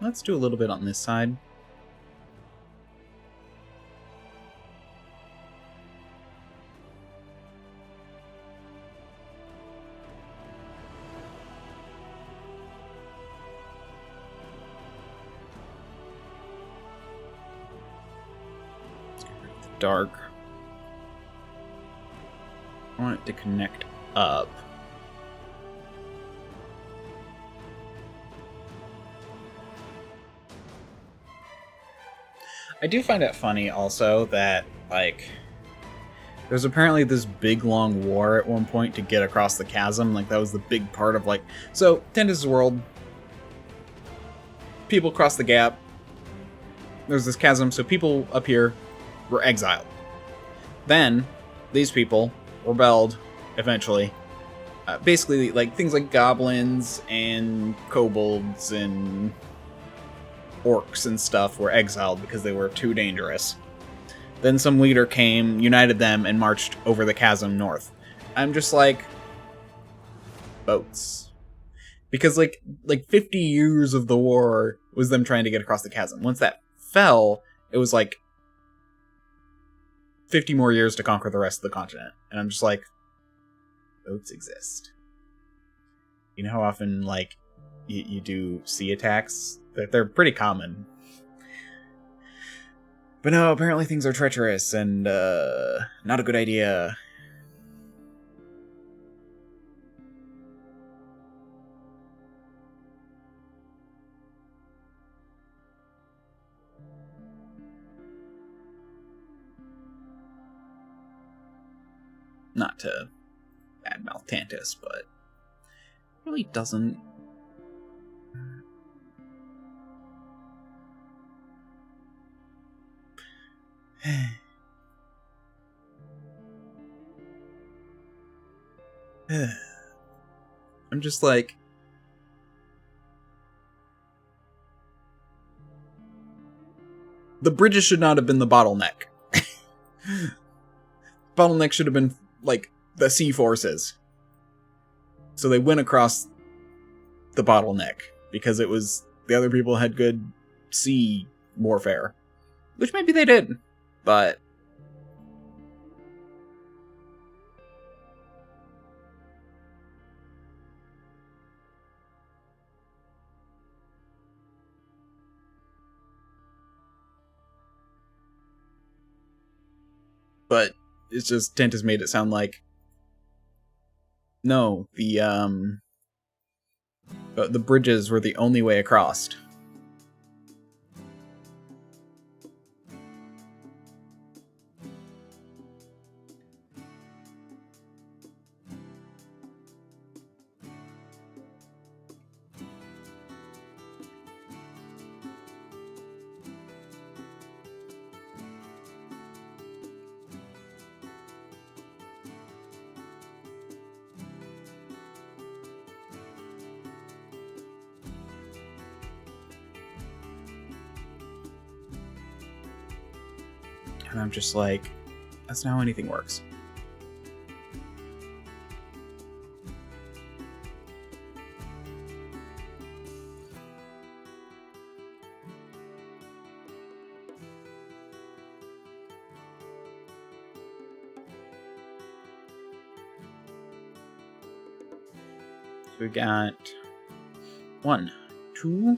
Let's do a little bit on this side. dark. I want it to connect up. I do find it funny also that, like, there's apparently this big long war at one point to get across the chasm. Like, that was the big part of, like... So, Tantus' world, people cross the gap. There's this chasm, so people up here were exiled. Then, these people rebelled, eventually. Basically, like, things like goblins and kobolds and orcs and stuff were exiled because they were too dangerous. Then some leader came, united them, and marched over the chasm north. I'm just like... boats. Because, like 50 years of the war was them trying to get across the chasm. Once that fell, it was like 50 more years to conquer the rest of the continent. And I'm just like, boats exist. You know how often, like, you do sea attacks? They're pretty common. But no, apparently things are treacherous and, not a good idea. Not to badmouth Tantus, but it really doesn't. I'm just like... the bridges should not have been the bottleneck. Bottleneck should have been, like, the sea forces. So they went across the bottleneck, because it was... the other people had good sea warfare. Which maybe they did, but... but it's just, Tantus made it sound like... no, the bridges were the only way across. And I'm just like, that's not how anything works. So we got 1, 2,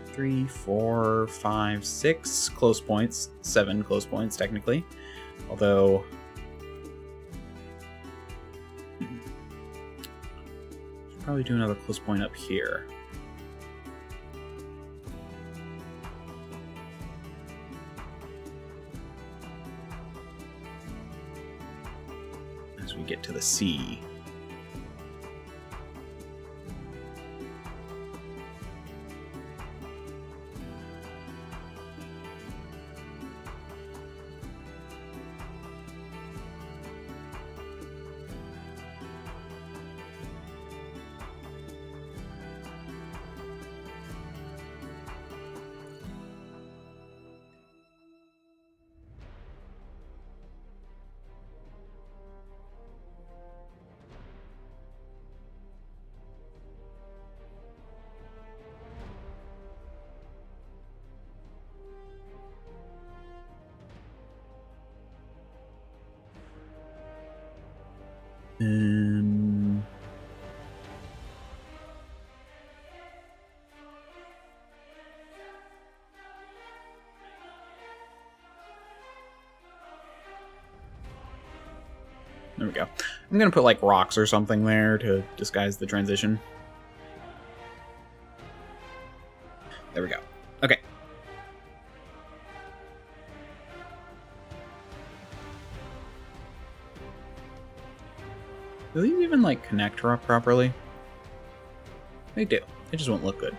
3, 4, 5, 6 close points. 7 close points, technically. Although... should probably do another close point up here. As we get to the sea. There we go. I'm gonna put like rocks or something there to disguise the transition. There we go. Okay. Do these even like connect properly? They do. They just won't look good.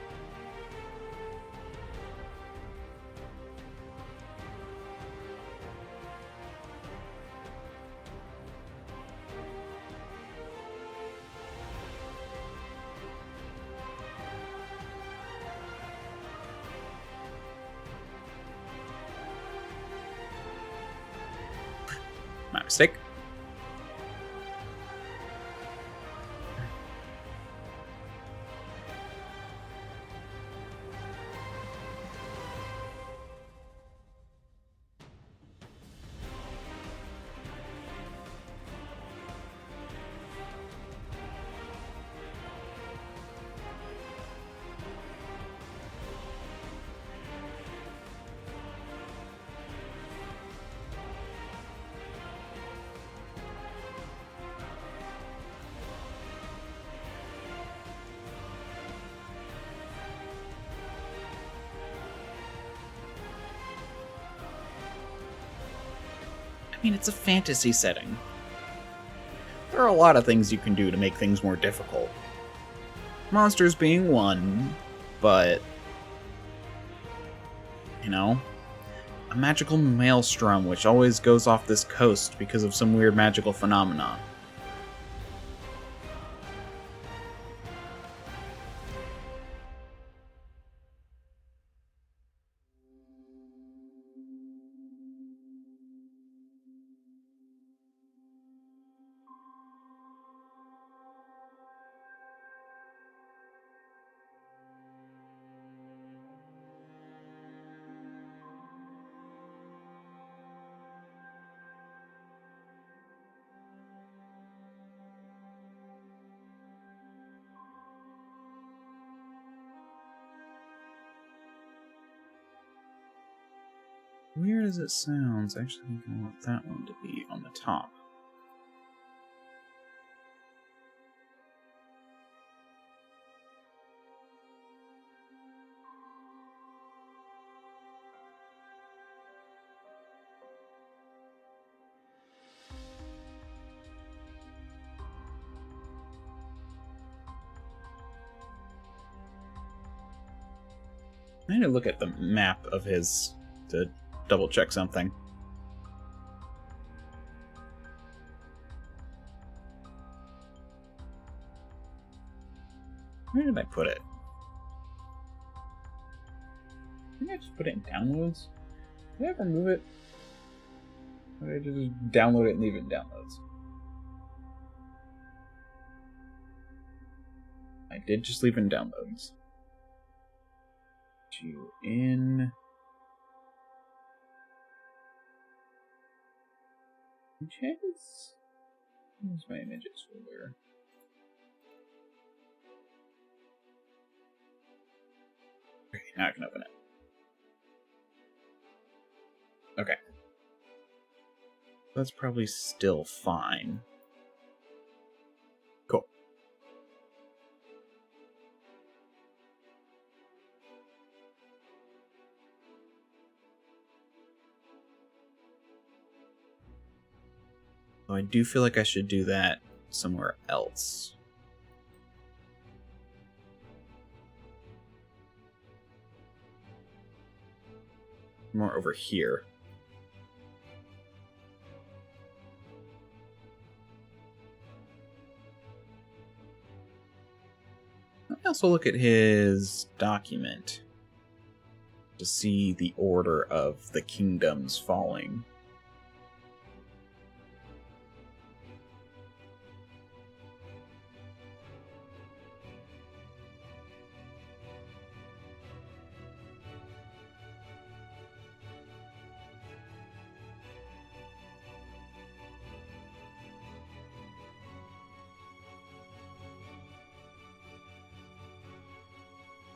My mistake. I mean, it's a fantasy setting. There are a lot of things you can do to make things more difficult. Monsters being one, but... you know? A magical maelstrom which always goes off this coast because of some weird magical phenomenon. Weird as it sounds, I actually think I want that one to be on the top. I need to look at the map of his to double check something. Where did I put it? I think I just put it in downloads. Did I ever move it? Or did I just download it and leave it in downloads? I did just leave it in downloads. You in images? Where's my images folder? Okay, now I can open it. Okay. That's probably still fine. Cool. I do feel like I should do that somewhere else. More over here. Let me also look at his document to see the order of the kingdoms falling.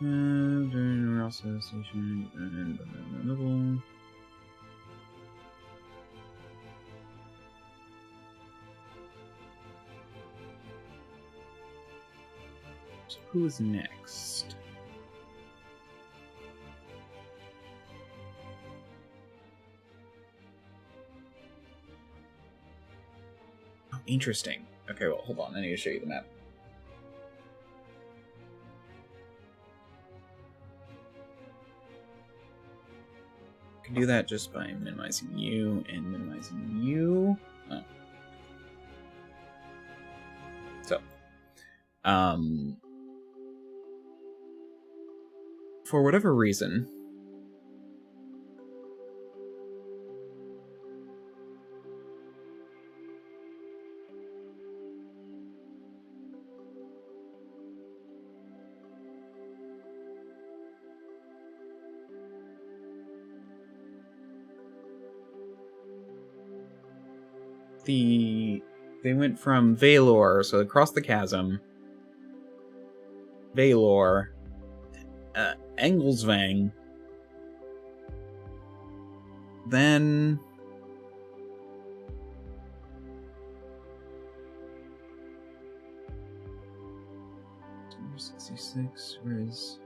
During the Association and the who's next? Oh, interesting. Okay, well, hold on. I need to show you the map. I can do that just by minimizing you and minimizing you. Oh. So, for whatever reason, they went from Valor, so across the chasm, Valor, Engelsvang, then 66, where is...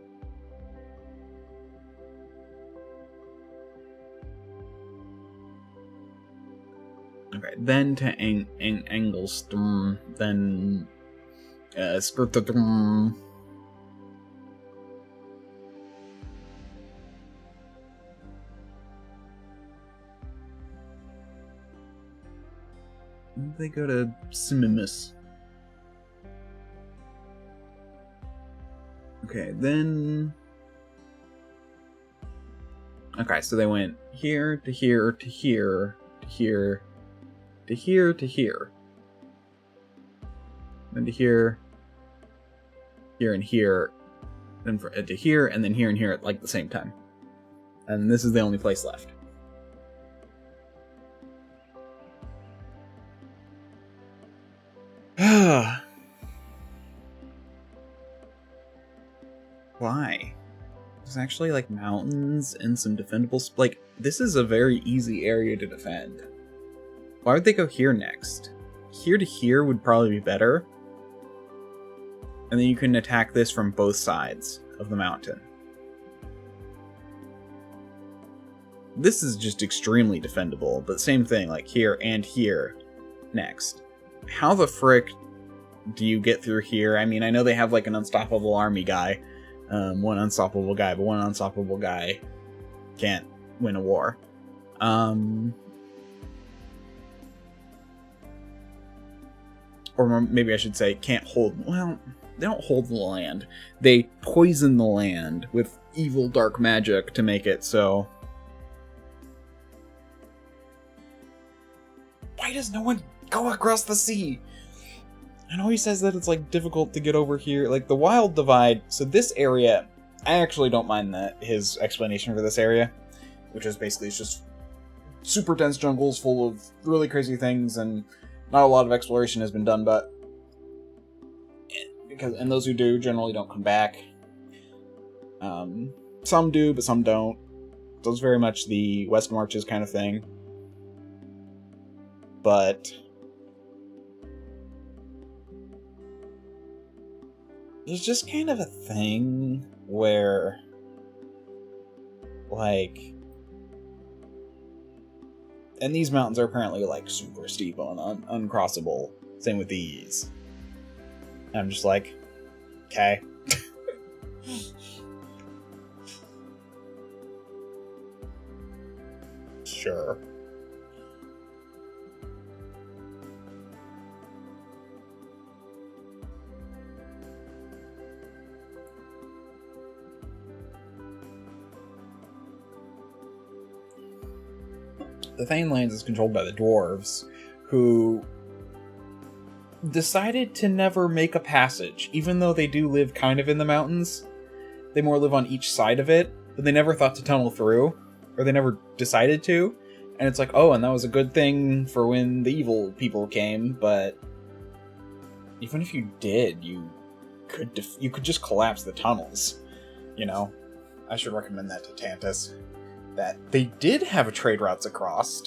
Okay, then to Engelstorm, then Skirtadrum. They go to Simimus. Okay, then... Okay, so they went here to here to here to here to here to here. Then to here, here and here, then to here, and then here and here at like the same time. And this is the only place left. Why? There's actually like mountains and some defendable like this is a very easy area to defend. Why would they go here next? Here to here would probably be better. And then you can attack this from both sides of the mountain. This is just extremely defendable, but same thing, like here and here next. How the frick do you get through here? I mean, I know they have like an unstoppable army guy. One unstoppable guy, but one unstoppable guy can't win a war. Or maybe I should say can't hold... Well, they don't hold the land. They poison the land with evil dark magic to make it so... Why does no one go across the sea? I know he says that it's like difficult to get over here. Like the Wild Divide. So this area, I actually don't mind his explanation for this area, which is basically it's just super dense jungles full of really crazy things, and not a lot of exploration has been done. But and those who do generally don't come back. Some do, but some don't. So it's very much the West Marches kind of thing. But there's just kind of a thing where, like, and these mountains are apparently, like, super steep and uncrossable. Same with these. And I'm just like, okay. Sure. The Thane Lands is controlled by the dwarves, who decided to never make a passage. Even though they do live kind of in the mountains, they more live on each side of it, but they never thought to tunnel through, or they never decided to. And it's like, oh, and that was a good thing for when the evil people came, but even if you did, you could just collapse the tunnels, you know? I should recommend that to Tantus. That they did have trade routes across,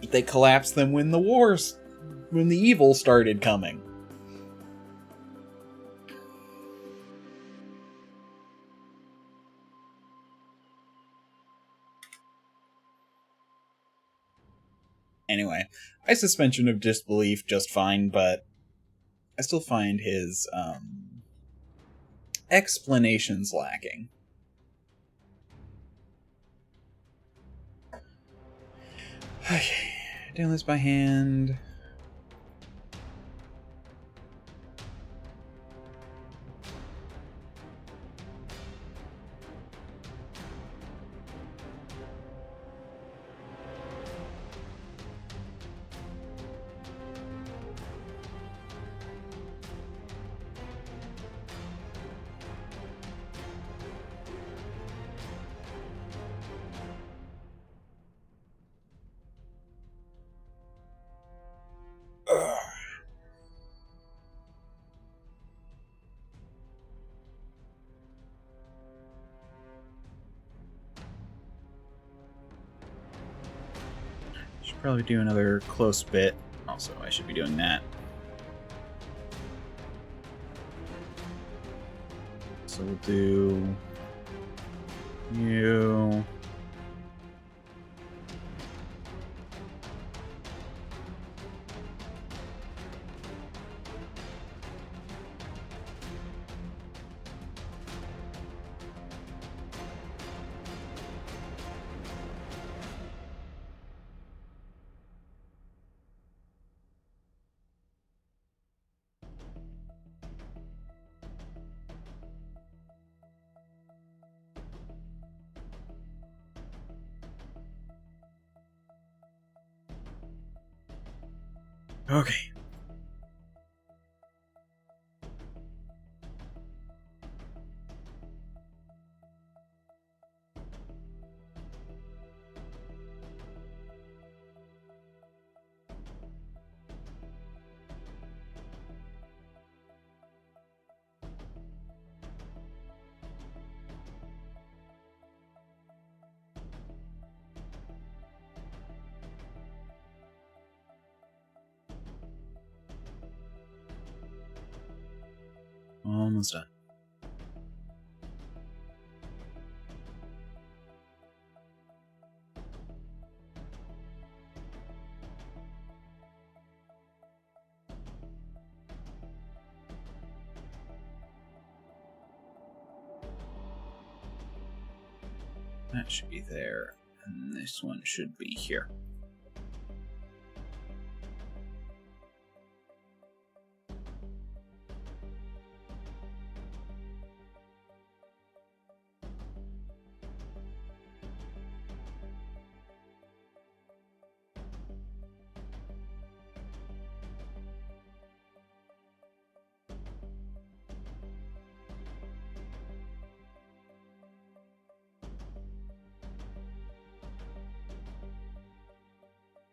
but they collapsed them when the evil started coming. Anyway, I suspension of disbelief just fine, but I still find his explanations lacking. Okay, doing this by hand. Should probably do another close bit. Also, I should be doing that. So we'll do you. Okay. Almost done. That should be there, and this one should be here.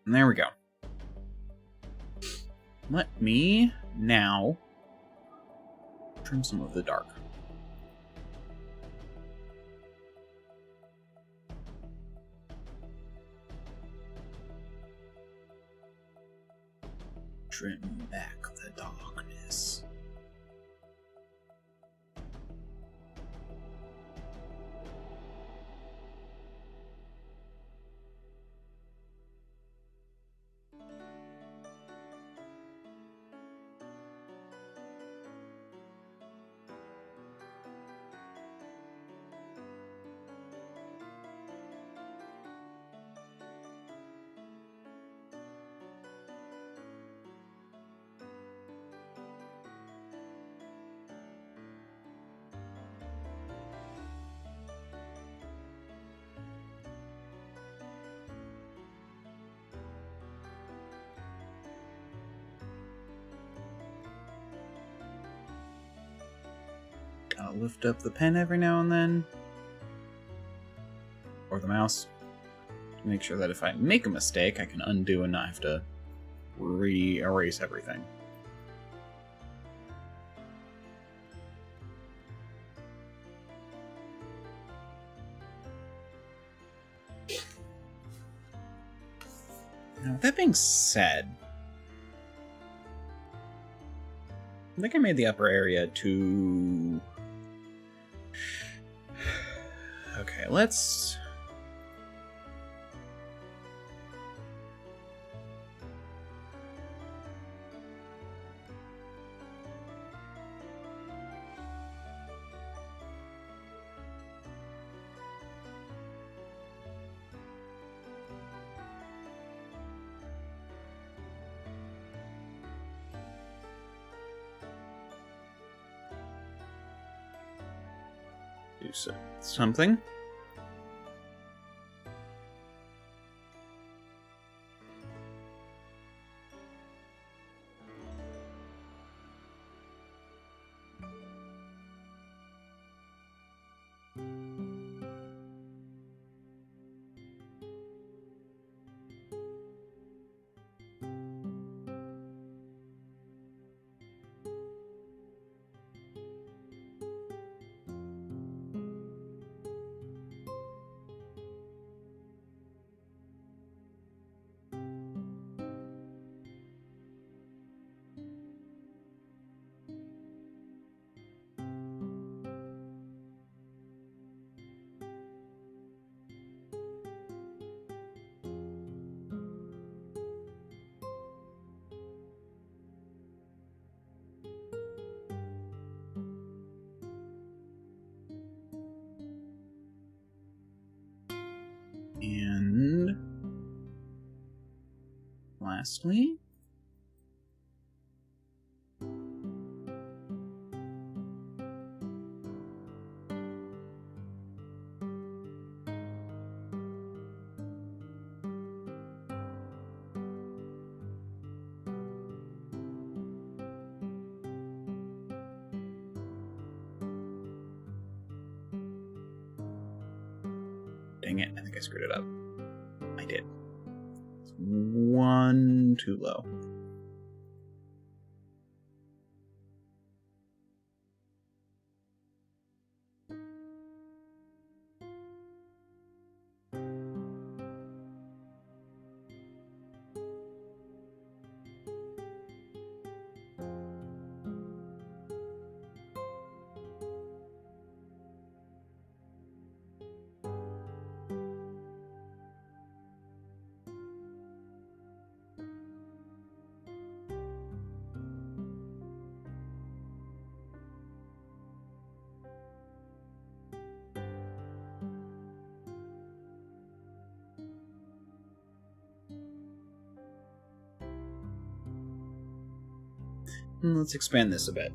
And there we go. Let me now trim some of the dark. Trim back the darkness. I'll lift up the pen every now and then, or the mouse, to make sure that if I make a mistake, I can undo and not have to re-erase everything. Now, with that being said, I think I made the upper area too... Okay, let's do something. And lastly, dang it, I think I screwed it up. I did. It's one too low. Let's expand this a bit.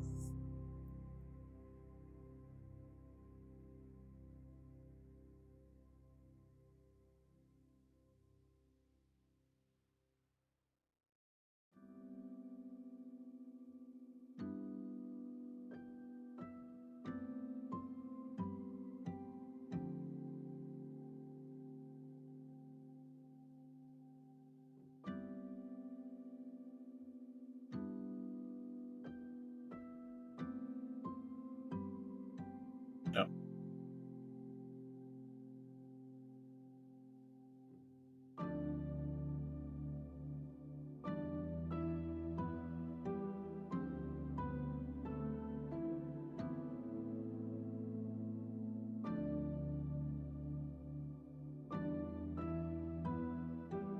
Oh.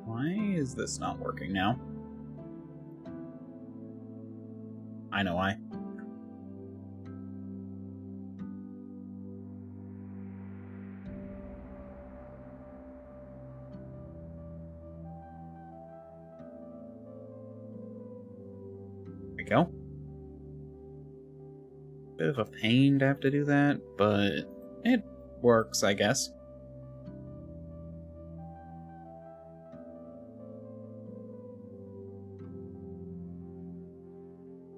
Why is this not working now? I know why. There we go. Bit of a pain to have to do that, but it works, I guess.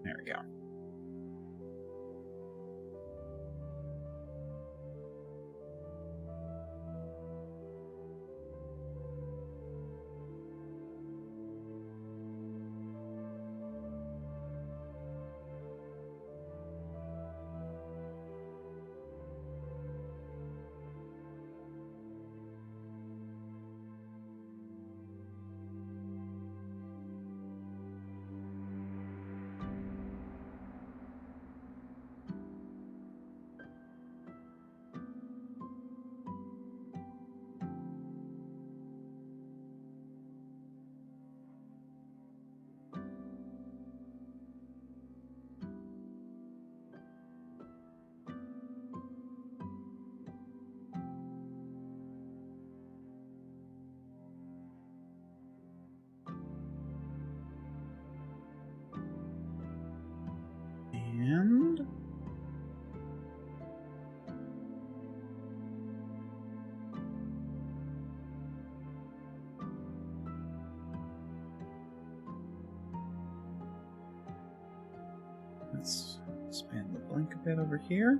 There we go. shrink a bit over here.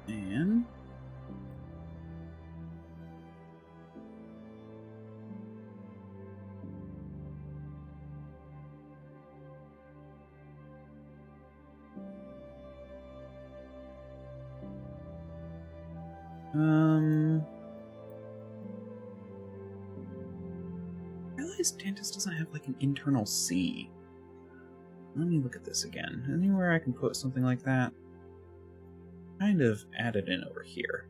And I realized Tantus doesn't have like an internal C. Let me look at this again. Anywhere I can put something like that? Kind of add it in over here.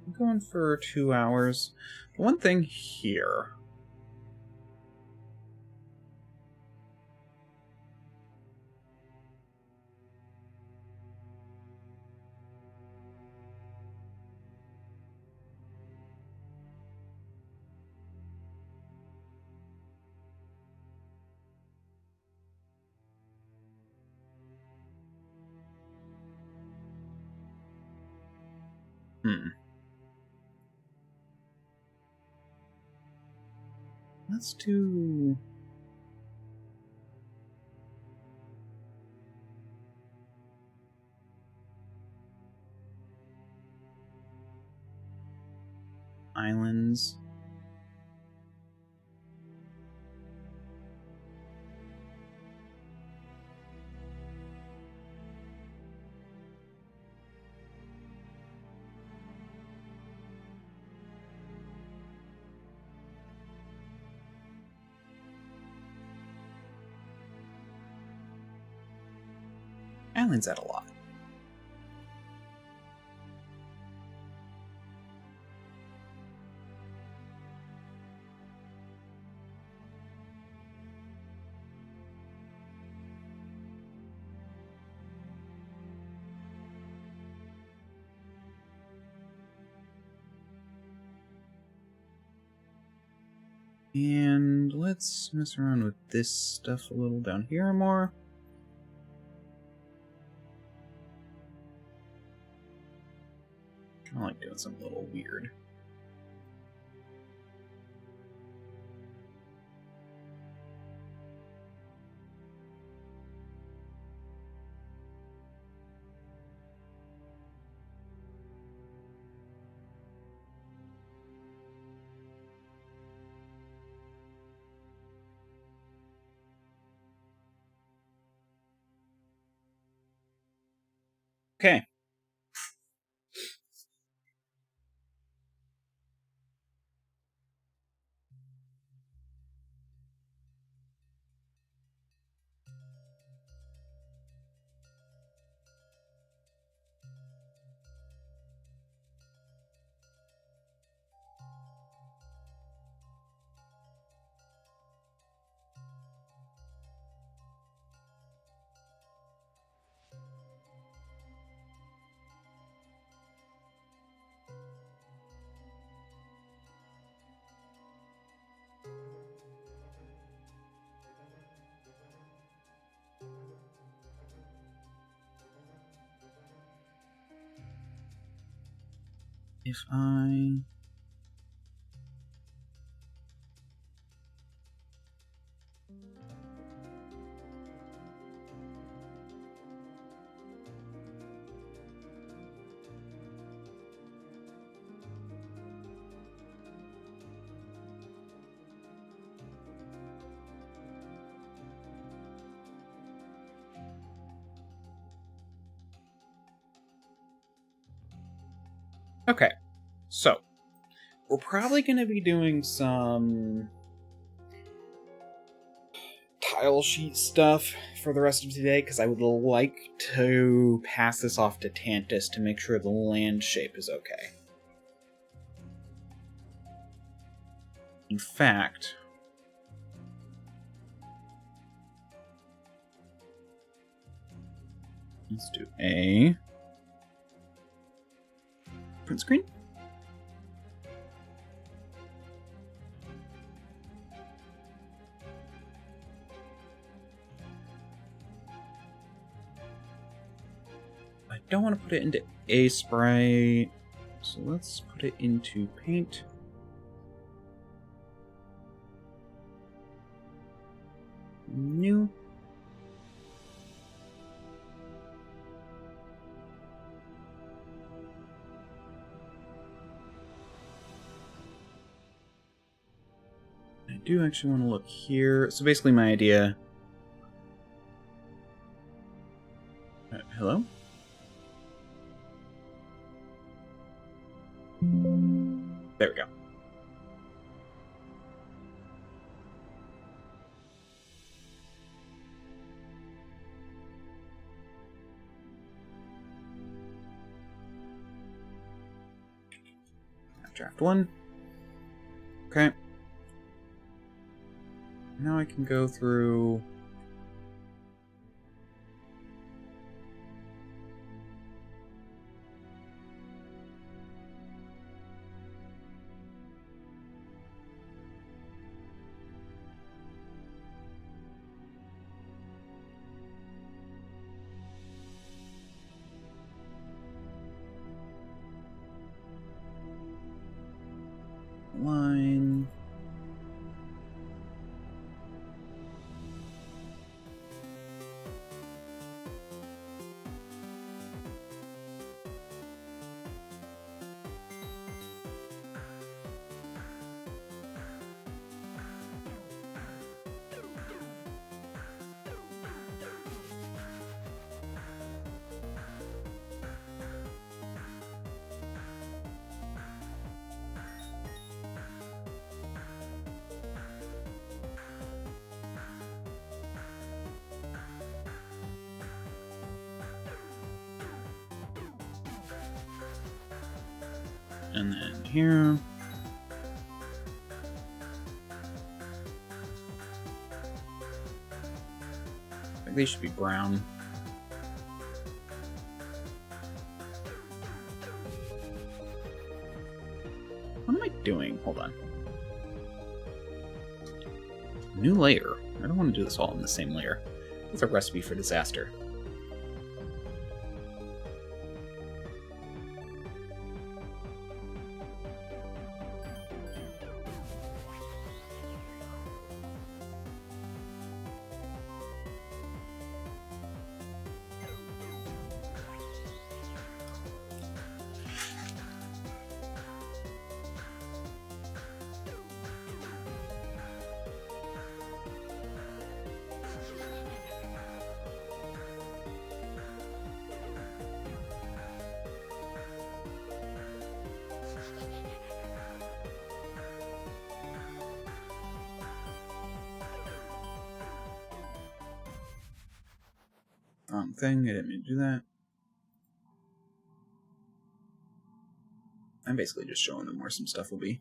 I'm going for 2 hours. One thing here. Let's do... islands. Islands add a lot. And let's mess around with this stuff a little down here more. I like doing something a little weird. Okay. If I... Okay, so we're probably going to be doing some tile sheet stuff for the rest of today, because I would like to pass this off to Tantus to make sure the land shape is okay. In fact, let's do A. print screen. I don't want to put it into a sprite, so let's put it into paint. New. I do actually want to look here. So basically my idea... hello? There we go. Draft 1. Okay. Now I can go through... line. And then here. I think they should be brown. What am I doing? Hold on. New layer. I don't want to do this all in the same layer. It's a recipe for disaster. Wrong thing, I didn't mean to do that. I'm basically just showing them where some stuff will be.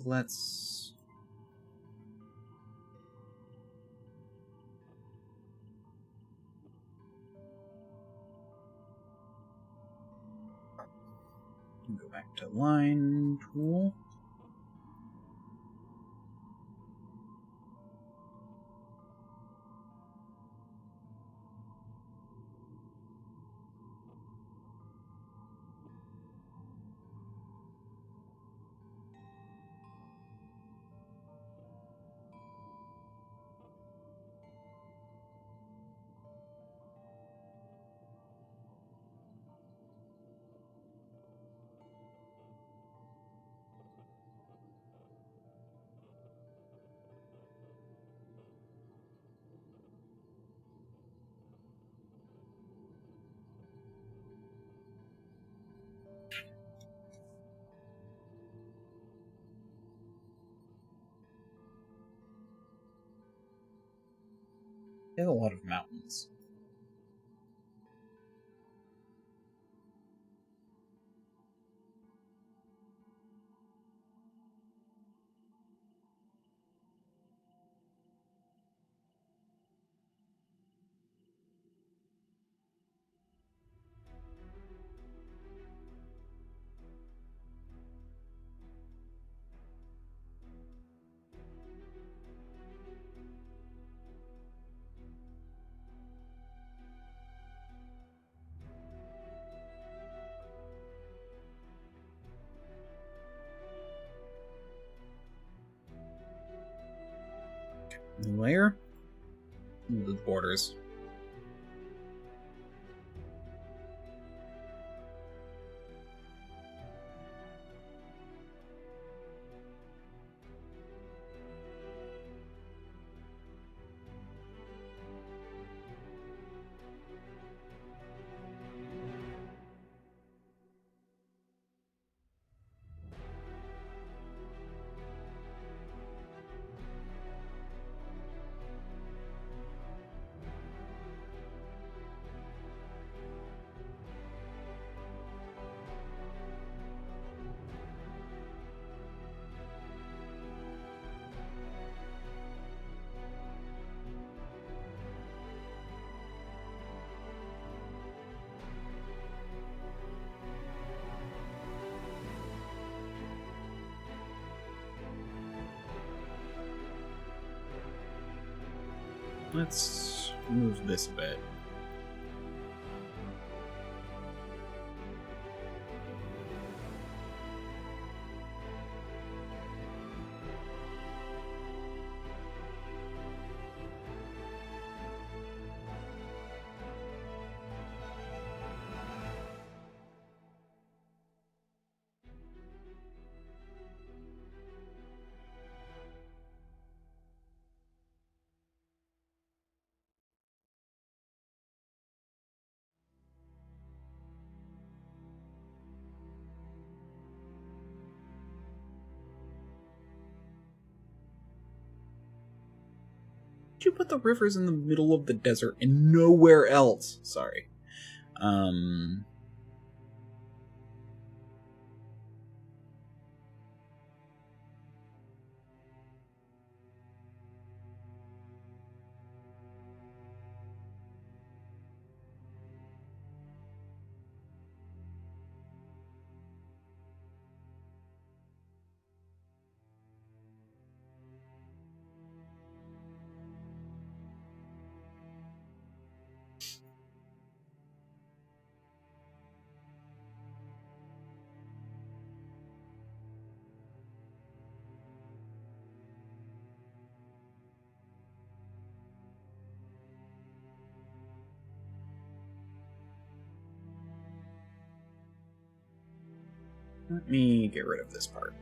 Let's... go back to line tool. They have a lot of mountains. Where? The borders. Let's move this a bit. You put the rivers in the middle of the desert and nowhere else. Sorry. Let me get rid of this part.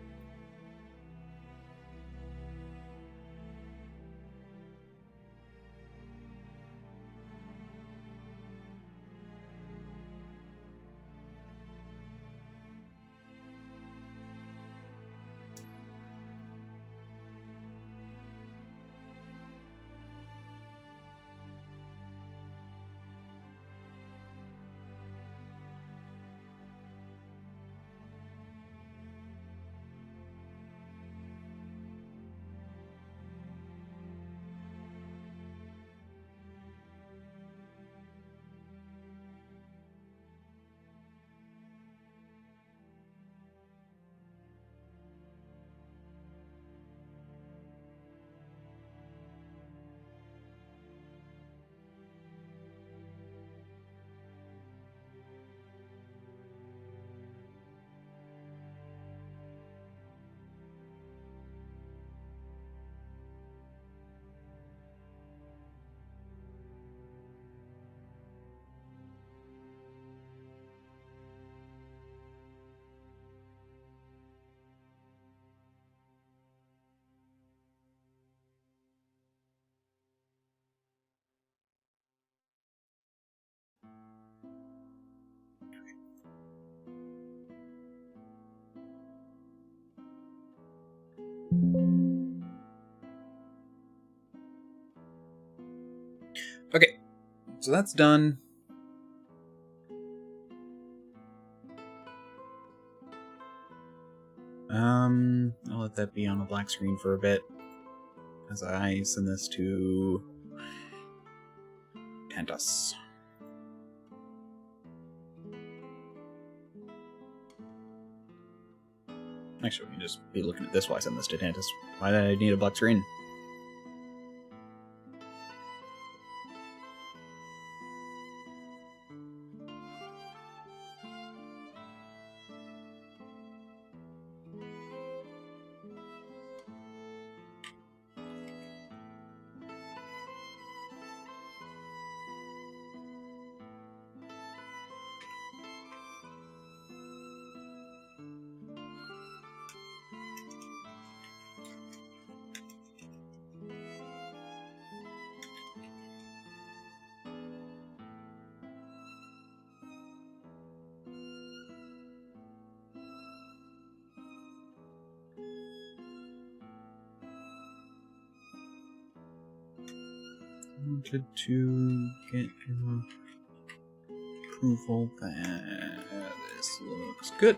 Okay, so that's done. I'll let that be on a black screen for a bit as I send this to Tantus. Actually, we can just be looking at this while I send this to Tantus. Why did I need a black screen? Wanted to get your approval that this looks good.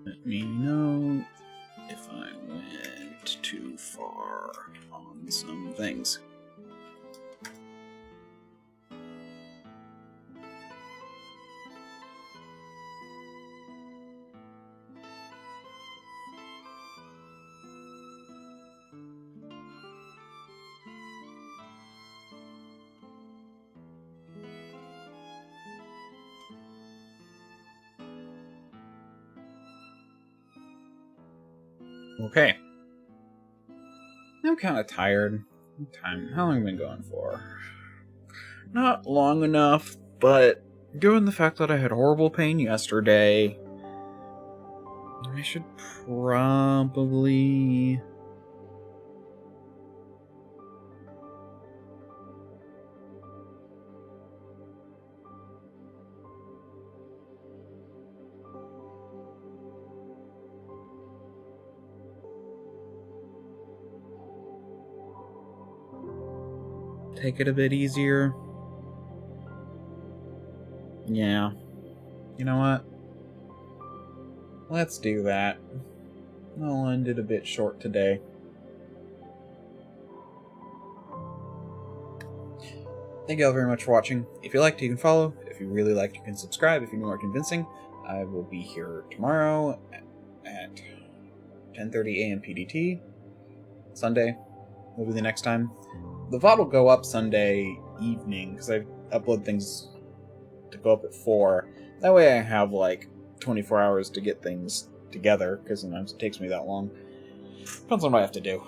Let me know if I went too far on some things. Okay. I'm kind of tired. How long have I been going for? Not long enough, but given the fact that I had horrible pain yesterday, I should probably... take it a bit easier. Yeah. You know what? Let's do that. I'll end it a bit short today. Thank you all very much for watching. If you liked, you can follow. If you really liked, you can subscribe. If you're more convincing, I will be here tomorrow at 10:30 a.m. PDT. Sunday will be the next time. The VOD will go up Sunday evening, because I upload things to go up at 4. That way I have, like, 24 hours to get things together, because sometimes it takes me that long. Depends on what I have to do.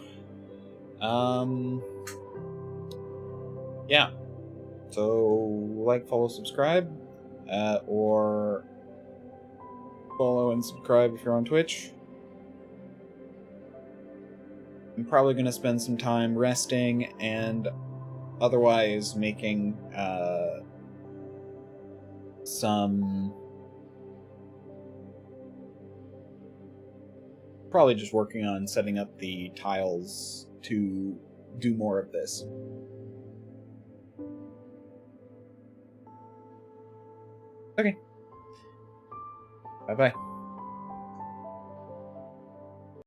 Yeah. So, like, follow, subscribe, or follow and subscribe if you're on Twitch. I'm probably going to spend some time resting and otherwise making some... Probably just working on setting up the tiles to do more of this. Okay. Bye-bye.